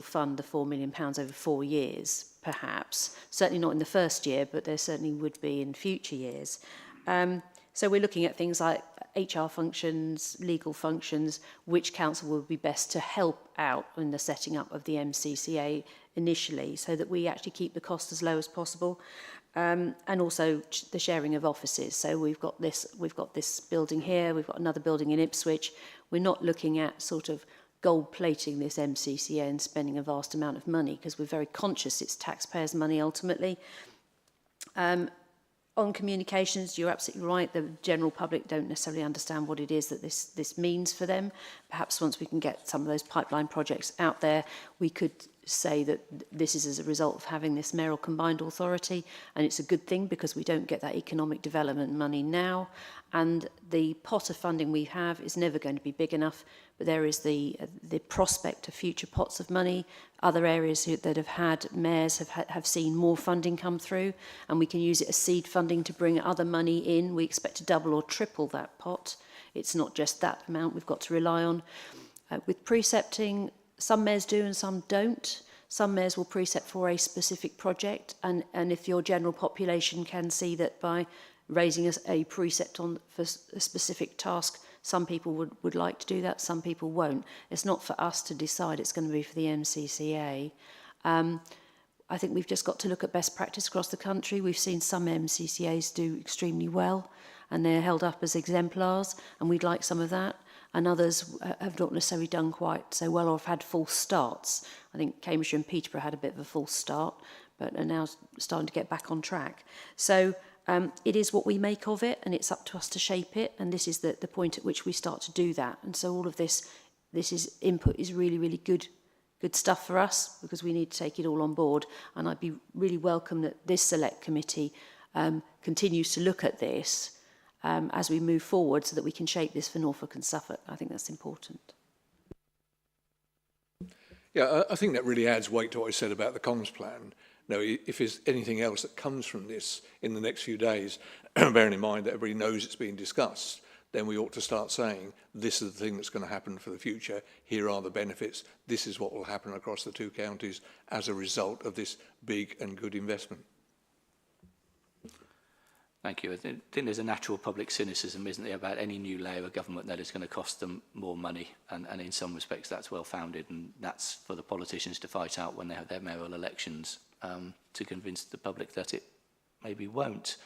fund, the £4 million over 4 years, perhaps. Certainly not in the first year, but there certainly would be in future years. So we're looking at things like HR functions, legal functions, which council would be best to help out in the setting up of the MCCA initially, so that we actually keep the cost as low as possible. And also the sharing of offices. So we've got this building here, we've got another building in Ipswich. We're not looking at sort of gold plating this MCCA and spending a vast amount of money, because we're very conscious it's taxpayers' money ultimately. On communications, you're absolutely right. The general public don't necessarily understand what it is that this means for them. Perhaps once we can get some of those pipeline projects out there, we could say that this is as a result of having this mayoral combined authority, and it's a good thing because we don't get that economic development money now, and the pot of funding we have is never going to be big enough, but there is the prospect of future pots of money. Other areas that have had mayors have seen more funding come through, and we can use it as seed funding to bring other money in. We expect to double or triple that pot. It's not just that amount we've got to rely on. With precepting, some mayors do and some don't. Some mayors will precept for a specific project, and if your general population can see that by raising a precept for a specific task, some people would like to do that, some people won't. It's not for us to decide, it's going to be for the MCCA. I think we've just got to look at best practice across the country. We've seen some MCCAs do extremely well, and they're held up as exemplars, and we'd like some of that. And others have not necessarily done quite so well or have had false starts. I think Cambridgeshire and Peterborough had a bit of a false start, but are now starting to get back on track. So it is what we make of it, and it's up to us to shape it, and this is the point at which we start to do that. And so all of this input is really, really good stuff for us, because we need to take it all on board. And I'd be really welcome that this select committee continues to look at this as we move forward, so that we can shape this for Norfolk and Suffolk. I think that's important. Yeah, I think that really adds weight to what I said about the comms plan. Now, if there's anything else that comes from this in the next few days, bearing in mind that everybody knows it's being discussed, then we ought to start saying, this is the thing that's going to happen for the future, here are the benefits, this is what will happen across the two counties as a result of this big and good investment. Thank you. I think there's a natural public cynicism, isn't there, about any new layer of government that is going to cost them more money, and in some respects that's well founded, and that's for the politicians to fight out when they have their mayoral elections to convince the public that it maybe won't.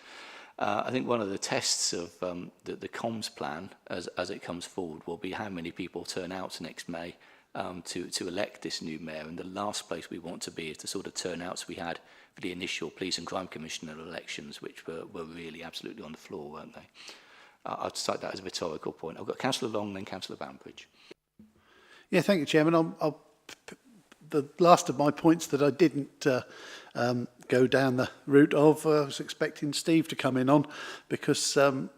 I think one of the tests of the comms plan as it comes forward will be how many people turn out next May to elect this new mayor, and the last place we want to be is the sort of turnouts we had for the initial Police and Crime Commissioner elections, which were really absolutely on the floor, weren't they? I'd cite that as a rhetorical point. I've got Councillor Long, then Councillor Banbridge. Yeah, thank you, Chairman. The last of my points that I didn't go down the route of, I was expecting Steve to come in on, because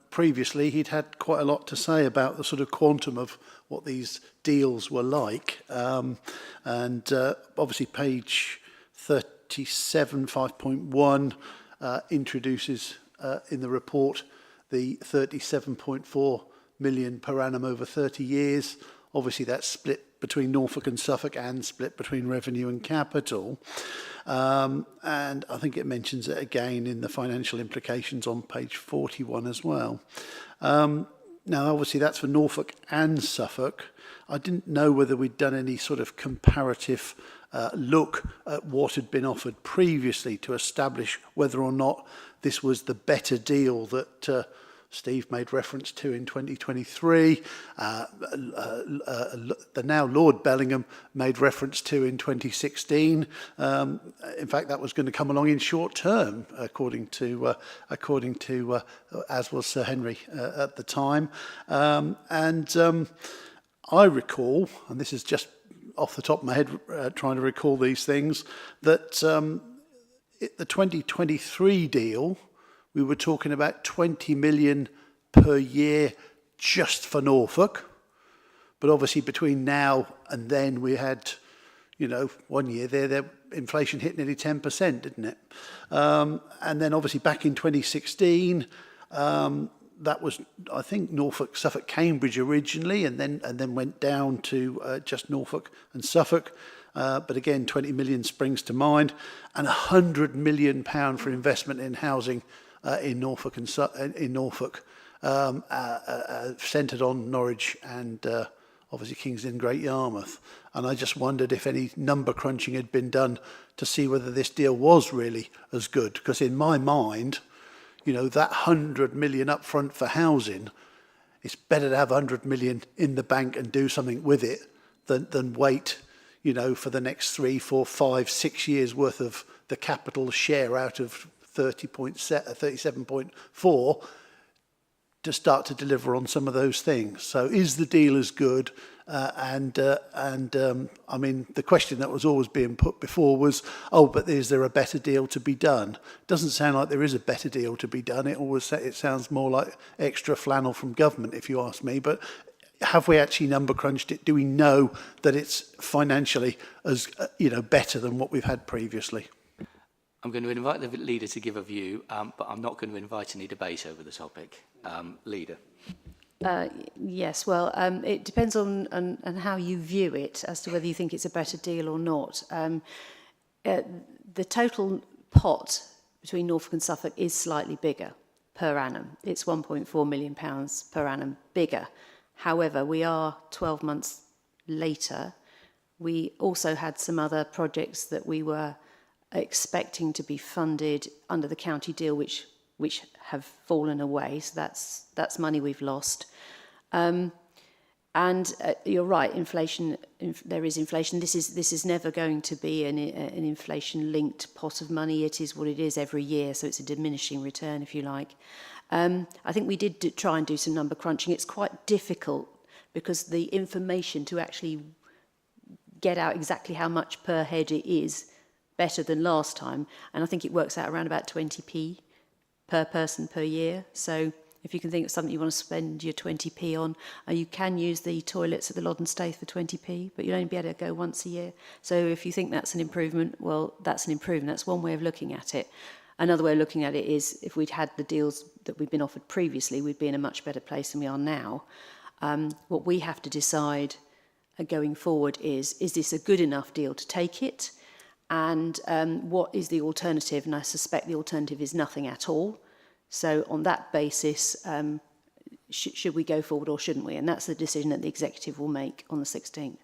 previously he'd had quite a lot to say about the sort of quantum of what these deals were like. And obviously page 37, 5.1 introduces in the report the 37.4 million per annum over 30 years. Obviously that's split between Norfolk and Suffolk and split between revenue and capital. And I think it mentions it again in the financial implications on page 41 as well. Now, obviously, that's for Norfolk and Suffolk. I didn't know whether we'd done any sort of comparative look at what had been offered previously to establish whether or not this was the better deal that Steve made reference to in 2023. The now Lord Bellingham made reference to in 2016. In fact, that was going to come along in short term, according to as was Sir Henry at the time. I recall, and this is just off the top of my head, trying to recall these things, that the 2023 deal, we were talking about 20 million per year just for Norfolk. But obviously between now and then we had, 1 year there inflation hit nearly 10%, didn't it? And then obviously back in 2016, that was, I think, Norfolk, Suffolk, Cambridge originally, and then went down to just Norfolk and Suffolk. But again, 20 million springs to mind, and £100 million for investment in housing in Norfolk centred on Norwich and obviously King's Lynn, Great Yarmouth. And I just wondered if any number crunching had been done to see whether this deal was really as good. Because in my mind, that 100 million up front for housing, it's better to have 100 million in the bank and do something with it than wait, for the next 3, 4, 5, 6 years worth of the capital share out of 37.4 to start to deliver on some of those things. So is the deal as good? I mean, the question that was always being put before was, but is there a better deal to be done? Doesn't sound like there is a better deal to be done. It sounds more like extra flannel from government, if you ask me. But have we actually number crunched it? Do we know that it's financially as better than what we've had previously? I'm going to invite the leader to give a view, but I'm not going to invite any debate over the topic. Leader. Yes, well, it depends on how you view it as to whether you think it's a better deal or not. The total pot between Norfolk and Suffolk is slightly bigger per annum. It's £1.4 million per annum bigger. However, we are 12 months later. We also had some other projects that we were expecting to be funded under the county deal, which have fallen away. So that's money we've lost. And you're right, inflation. There is inflation. This is never going to be an inflation-linked pot of money. It is what it is every year, so it's a diminishing return, if you like. I think we did try and do some number crunching. It's quite difficult because the information to actually get out exactly how much per head it is better than last time, and I think it works out around about 20p per person per year. So if you can think of something you want to spend your 20p on, you can use the toilets at the Loddon Staith for 20p, but you'll only be able to go once a year. So if you think that's an improvement, well, that's an improvement. That's one way of looking at it. Another way of looking at it is if we'd had the deals that we've been offered previously, we'd be in a much better place than we are now. What we have to decide going forward is this a good enough deal to take it? And what is the alternative? And I suspect the alternative is nothing at all. So on that basis, should we go forward or shouldn't we? And that's the decision that the executive will make on the 16th.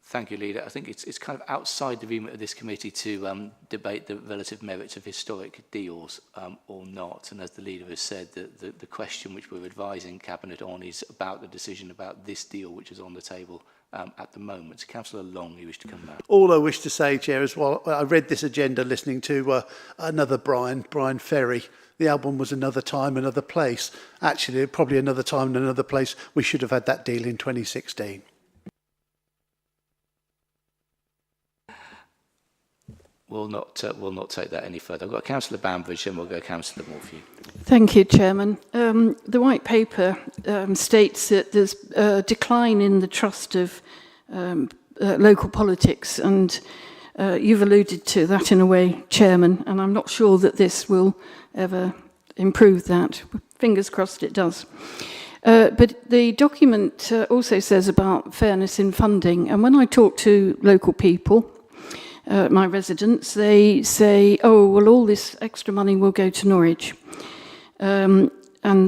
Thank you, Leader. I think it's kind of outside the remit of this committee to debate the relative merits of historic deals or not. And as the Leader has said, the question which we're advising Cabinet on is about the decision about this deal which is on the table at the moment. So, Councillor Long, you wish to come back? All I wish to say, Chair, is while I read this agenda listening to another Brian Ferry, the album was Another Time, Another Place. Actually, probably another time and another place, we should have had that deal in 2016. We'll not take that any further. I've got Councillor Bambridge and we'll go Councillor Morphew. Thank you, Chairman. The White Paper states that there's a decline in the trust of local politics, and you've alluded to that in a way, Chairman, and I'm not sure that this will ever improve that. Fingers crossed it does. But the document also says about fairness in funding, and when I talk to local people, my residents, they say, oh, well, all this extra money will go to Norwich. And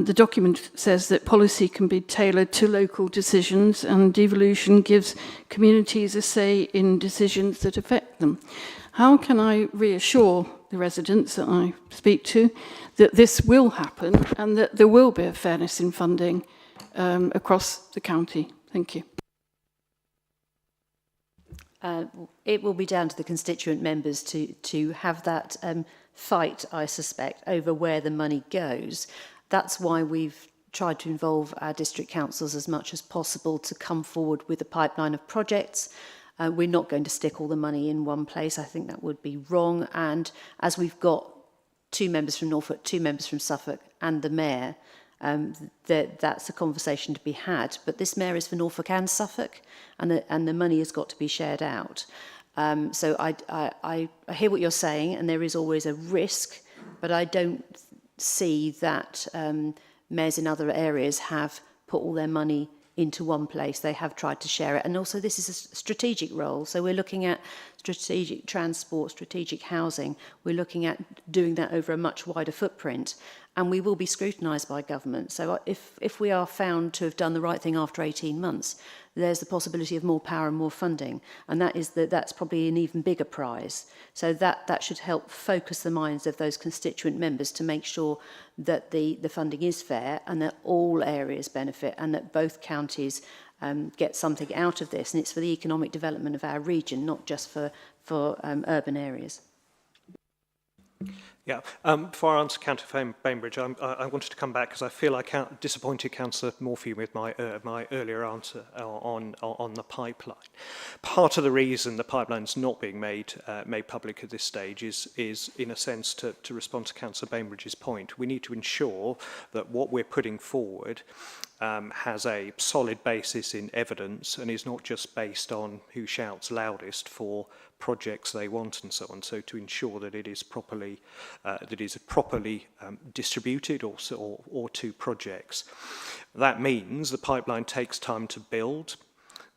the document says that policy can be tailored to local decisions, and devolution gives communities a say in decisions that affect them. How can I reassure the residents that I speak to that this will happen and that there will be a fairness in funding across the county? Thank you. It will be down to the constituent members to have that fight, I suspect, over where the money goes. That's why we've tried to involve our district councils as much as possible to come forward with a pipeline of projects. We're not going to stick all the money in one place. I think that would be wrong. And as we've got 2 members from Norfolk, 2 members from Suffolk and the Mayor, that's a conversation to be had. But this mayor is for Norfolk and Suffolk, and the money has got to be shared out. So I hear what you're saying, and there is always a risk, but I don't see that mayors in other areas have put all their money into one place. They have tried to share it. And also this is a strategic role. So we're looking at strategic transport, strategic housing. We're looking at doing that over a much wider footprint. And we will be scrutinised by government. So if we are found to have done the right thing after 18 months, there's the possibility of more power and more funding. And that's probably an even bigger prize. So that should help focus the minds of those constituent members to make sure that the funding is fair and that all areas benefit and that both counties get something out of this. And it's for the economic development of our region, not just for urban areas. Yeah, before I answer Councillor Bainbridge, I wanted to come back because I feel I disappointed Councillor Morphew with my earlier answer on the pipeline. Part of the reason the pipeline's not being made public at this stage is in a sense to respond to Councillor Bainbridge's point. We need to ensure that what we're putting forward has a solid basis in evidence and is not just based on who shouts loudest for projects they want and so on. So to ensure that it is properly properly distributed or to projects. That means the pipeline takes time to build.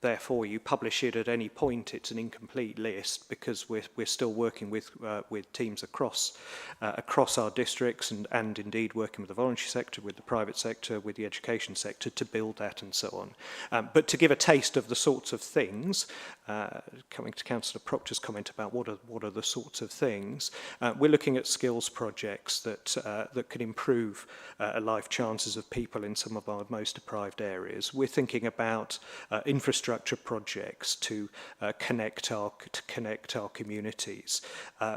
Therefore, you publish it at any point, it's an incomplete list because we're still working with teams across our districts and indeed working with the voluntary sector, with the private sector, with the education sector to build that and so on. But to give a taste of the sorts of things, coming to Councillor Proctor's comment about what are the sorts of things, we're looking at skills projects that can improve life chances of people in some of our most deprived areas. We're thinking about infrastructure projects to connect our communities.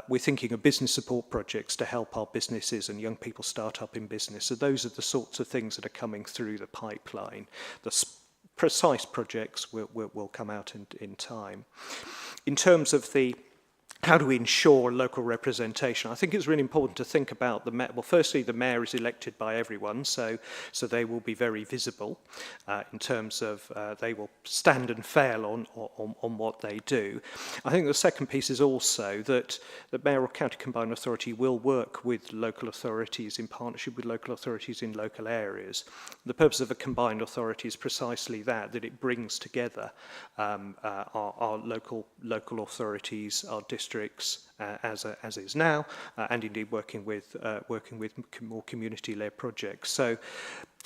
We're thinking of business support projects to help our businesses and young people start up in business. So those are the sorts of things that are coming through the pipeline. The precise projects will come out in time. In terms of how do we ensure local representation? I think it's really important to think about the mayor. Well, firstly, the mayor is elected by everyone, so they will be very visible in terms of they will stand and fail on what they do. I think the second piece is also that the mayoral county combined authority will work with local authorities in partnership with local authorities in local areas. The purpose of a combined authority is precisely that it brings together our local authorities, our districts, as is now, and indeed working with more community-led projects. So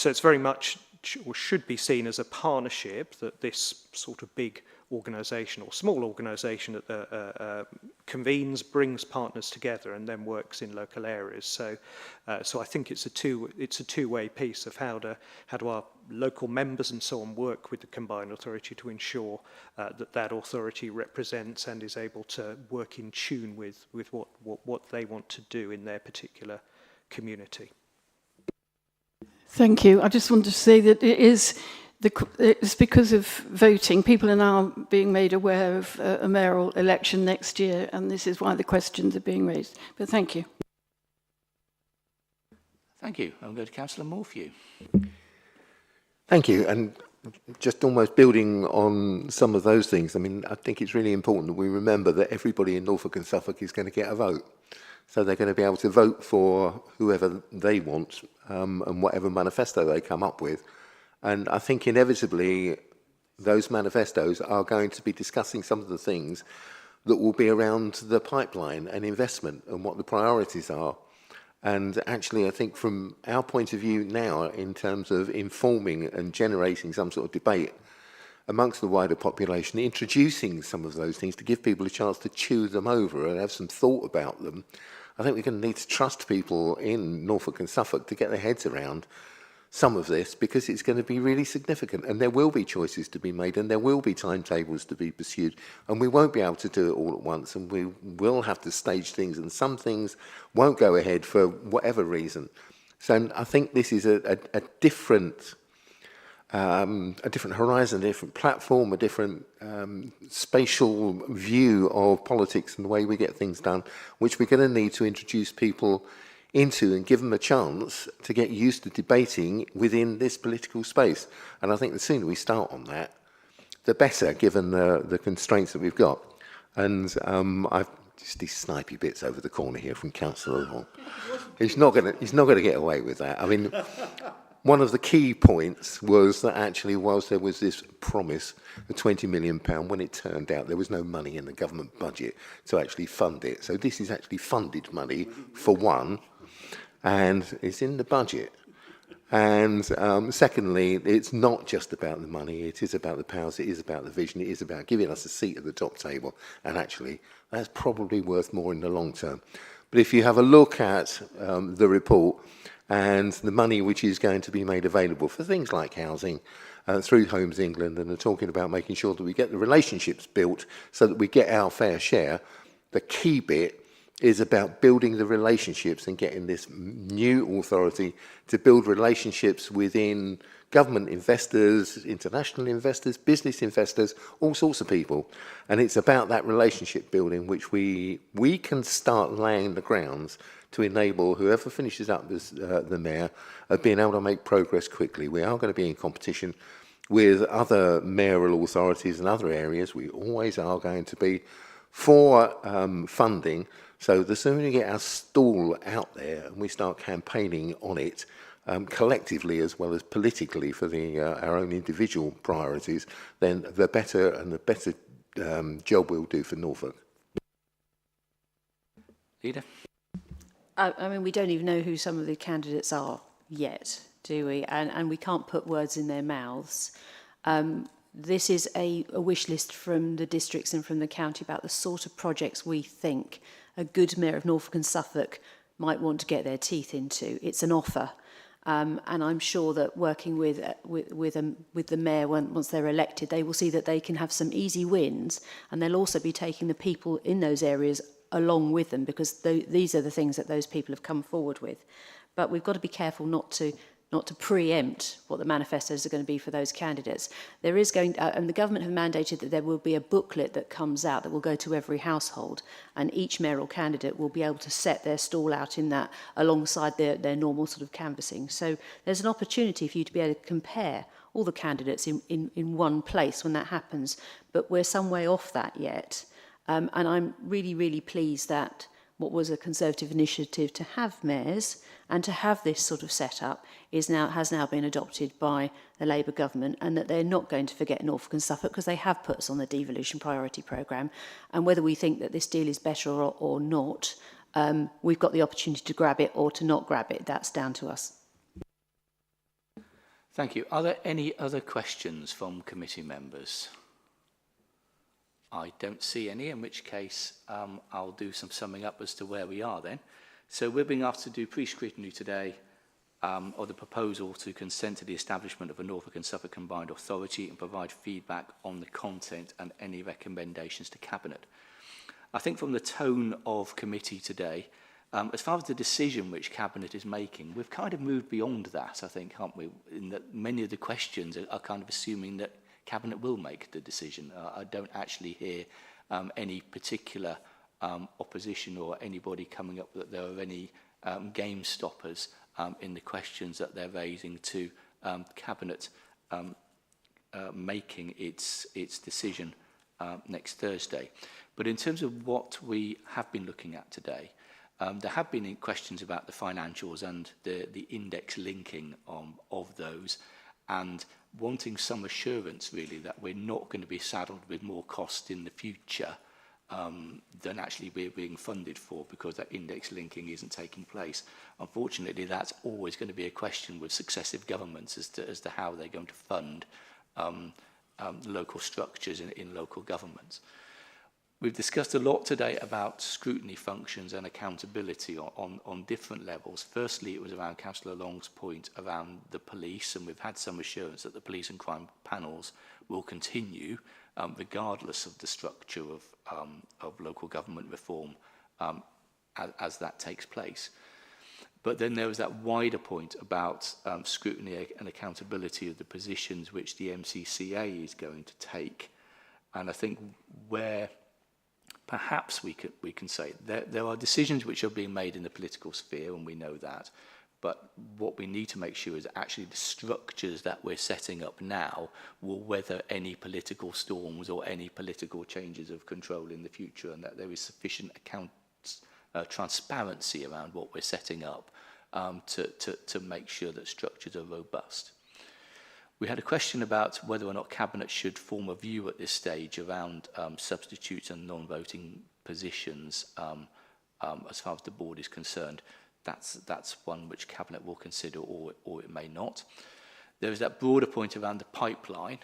it's very much or should be seen as a partnership that this sort of big organisation or small organisation that convenes, brings partners together, and then works in local areas. So I think it's a two-way piece of how do our local members and so on work with the combined authority to ensure that authority represents and is able to work in tune with what they want to do in their particular community. Thank you. I just want to say that it's because of voting. People are now being made aware of a mayoral election next year, and this is why the questions are being raised. But thank you. Thank you. I'll go to Councillor Morphew. Thank you. And just almost building on some of those things, I mean, I think it's really important that we remember that everybody in Norfolk and Suffolk is going to get a vote. So they're going to be able to vote for whoever they want and whatever manifesto they come up with. And I think inevitably those manifestos are going to be discussing some of the things that will be around the pipeline and investment and what the priorities are. And actually, I think from our point of view now, in terms of informing and generating some sort of debate amongst the wider population, introducing some of those things to give people a chance to chew them over and have some thought about them, I think we're going to need to trust people in Norfolk and Suffolk to get their heads around some of this, because it's going to be really significant, and there will be choices to be made, and there will be timetables to be pursued, and we won't be able to do it all at once, and we will have to stage things, and some things won't go ahead for whatever reason. So I think this is a different horizon, a different platform, a different spatial view of politics and the way we get things done, which we're going to need to introduce people into and give them a chance to get used to debating within this political space. And I think the sooner we start on that, the better, given the constraints that we've got. And I've just these snipey bits over the corner here from Councillor Long. He's not going to get away with that. I mean, one of the key points was that actually, whilst there was this promise of £20 million, when it turned out there was no money in the government budget to actually fund it. So this is actually funded money for one, and it's in the budget. And secondly, it's not just about the money, it is about the powers, it is about the vision, it is about giving us a seat at the top table. And actually, that's probably worth more in the long term. But if you have a look at the report and the money which is going to be made available for things like housing through Homes England, and they're talking about making sure that we get the relationships built so that we get our fair share, the key bit is about building the relationships and getting this new authority to build relationships within government investors, international investors, business investors, all sorts of people. And it's about that relationship building which we can start laying the grounds to enable whoever finishes up as the mayor of being able to make progress quickly. We are going to be in competition with other mayoral authorities and other areas. We always are going to be for funding. So the sooner we get our stall out there and we start campaigning on it, collectively as well as politically for our own individual priorities, then the better job we'll do for Norfolk. Leader? I mean, we don't even know who some of the candidates are yet, do we? And we can't put words in their mouths. This is a wish list from the districts and from the county about the sort of projects we think a good mayor of Norfolk and Suffolk might want to get their teeth into. It's an offer. And I'm sure that working with the mayor once they're elected, they will see that they can have some easy wins, and they'll also be taking the people in those areas along with them, because these are the things that those people have come forward with. But we've got to be careful not to preempt what the manifestos are going to be for those candidates. There is and the government have mandated that there will be a booklet that comes out that will go to every household, and each mayoral candidate will be able to set their stall out in that alongside their normal sort of canvassing. So there's an opportunity for you to be able to compare all the candidates in one place when that happens, but we're some way off that yet. And I'm really, really pleased that what was a Conservative initiative to have mayors and to have this sort of setup has now been adopted by the Labour government, and that they're not going to forget Norfolk and Suffolk, because they have put us on the devolution priority programme. And whether we think that this deal is better or not, we've got the opportunity to grab it or to not grab it. That's down to us. Thank you. Are there any other questions from committee members? I don't see any, in which case I'll do some summing up as to where we are then. So we're being asked to do pre-scrutiny today of the proposal to consent to the establishment of a Norfolk and Suffolk Combined Authority and provide feedback on the content and any recommendations to Cabinet. I think from the tone of committee today, as far as the decision which Cabinet is making, we've kind of moved beyond that, I think, haven't we? In that many of the questions are kind of assuming that Cabinet will make the decision. I don't actually hear any particular opposition or anybody coming up that there are any game stoppers in the questions that they're raising to Cabinet making its decision next Thursday. But in terms of what we have been looking at today, there have been questions about the financials and the index linking of those, and wanting some assurance really that we're not going to be saddled with more cost in the future than actually we're being funded for, because that index linking isn't taking place. Unfortunately, that's always going to be a question with successive governments as to how they're going to fund local structures in local governments. We've discussed a lot today about scrutiny functions and accountability on different levels. Firstly, it was around Councillor Long's point around the police, and we've had some assurance that the police and crime panels will continue regardless of the structure of local government reform as that takes place. But then there was that wider point about scrutiny and accountability of the positions which the MCCA is going to take. And I think where perhaps we can say there are decisions which are being made in the political sphere, and we know that. But what we need to make sure is actually the structures that we're setting up now will weather any political storms or any political changes of control in the future, and that there is sufficient transparency around what we're setting up to make sure that structures are robust. We had a question about whether or not Cabinet should form a view at this stage around substitutes and non-voting positions as far as the board is concerned. That's one which Cabinet will consider, or it may not. There is that broader point around the pipeline,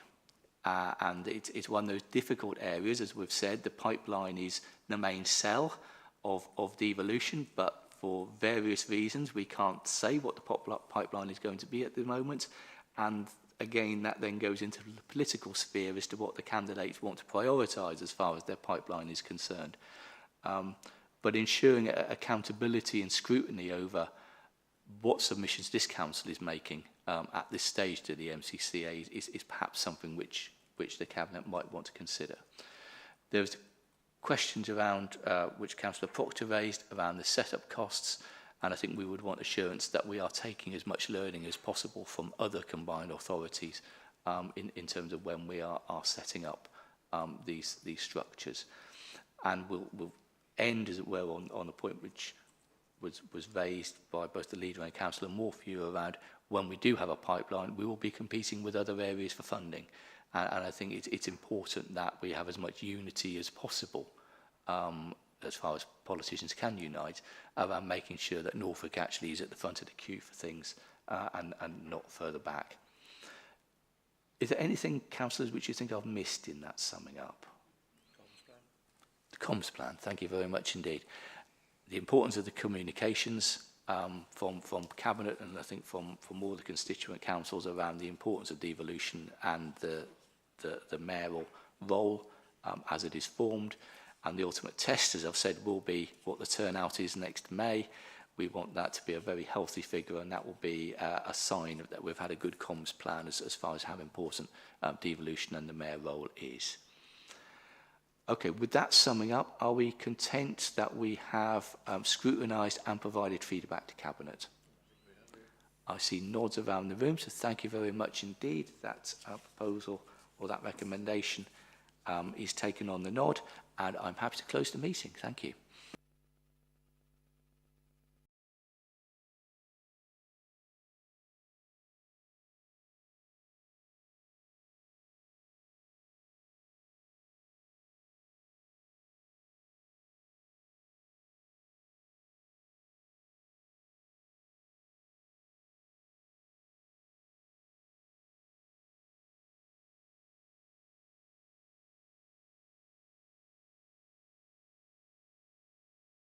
and it's one of those difficult areas. As we've said, the pipeline is the main cell of devolution, but for various reasons we can't say what the pipeline is going to be at the moment. And again, that then goes into the political sphere as to what the candidates want to prioritise as far as their pipeline is concerned. But ensuring accountability and scrutiny over what submissions this council is making at this stage to the MCCA is perhaps something which the Cabinet might want to consider. There's questions around which Councillor Proctor raised around the setup costs, and I think we would want assurance that we are taking as much learning as possible from other combined authorities in terms of when we are setting up these structures. and we'll end, as it were, on a point which was raised by both the leader and Councillor Morphew around when we do have a pipeline, we will be competing with other areas for funding. And I think it's important that we have as much unity as possible, as far as politicians can unite, around making sure that Norfolk actually is at the front of the queue for things and not further back. Is there anything, councillors, which you think I've missed in that summing up? The comms plan, thank you very much indeed. The importance of the communications from Cabinet and I think from all the constituent councils around the importance of devolution and the mayoral role as it is formed. And the ultimate test, as I've said, will be what the turnout is next May. We want that to be a very healthy figure, and that will be a sign that we've had a good comms plan as far as how important devolution and the mayor role is. Okay, with that summing up, are we content that we have scrutinised and provided feedback to Cabinet? I see nods around the room, so thank you very much indeed. That proposal or that recommendation is taken on the nod, and I'm happy to close the meeting. Thank you.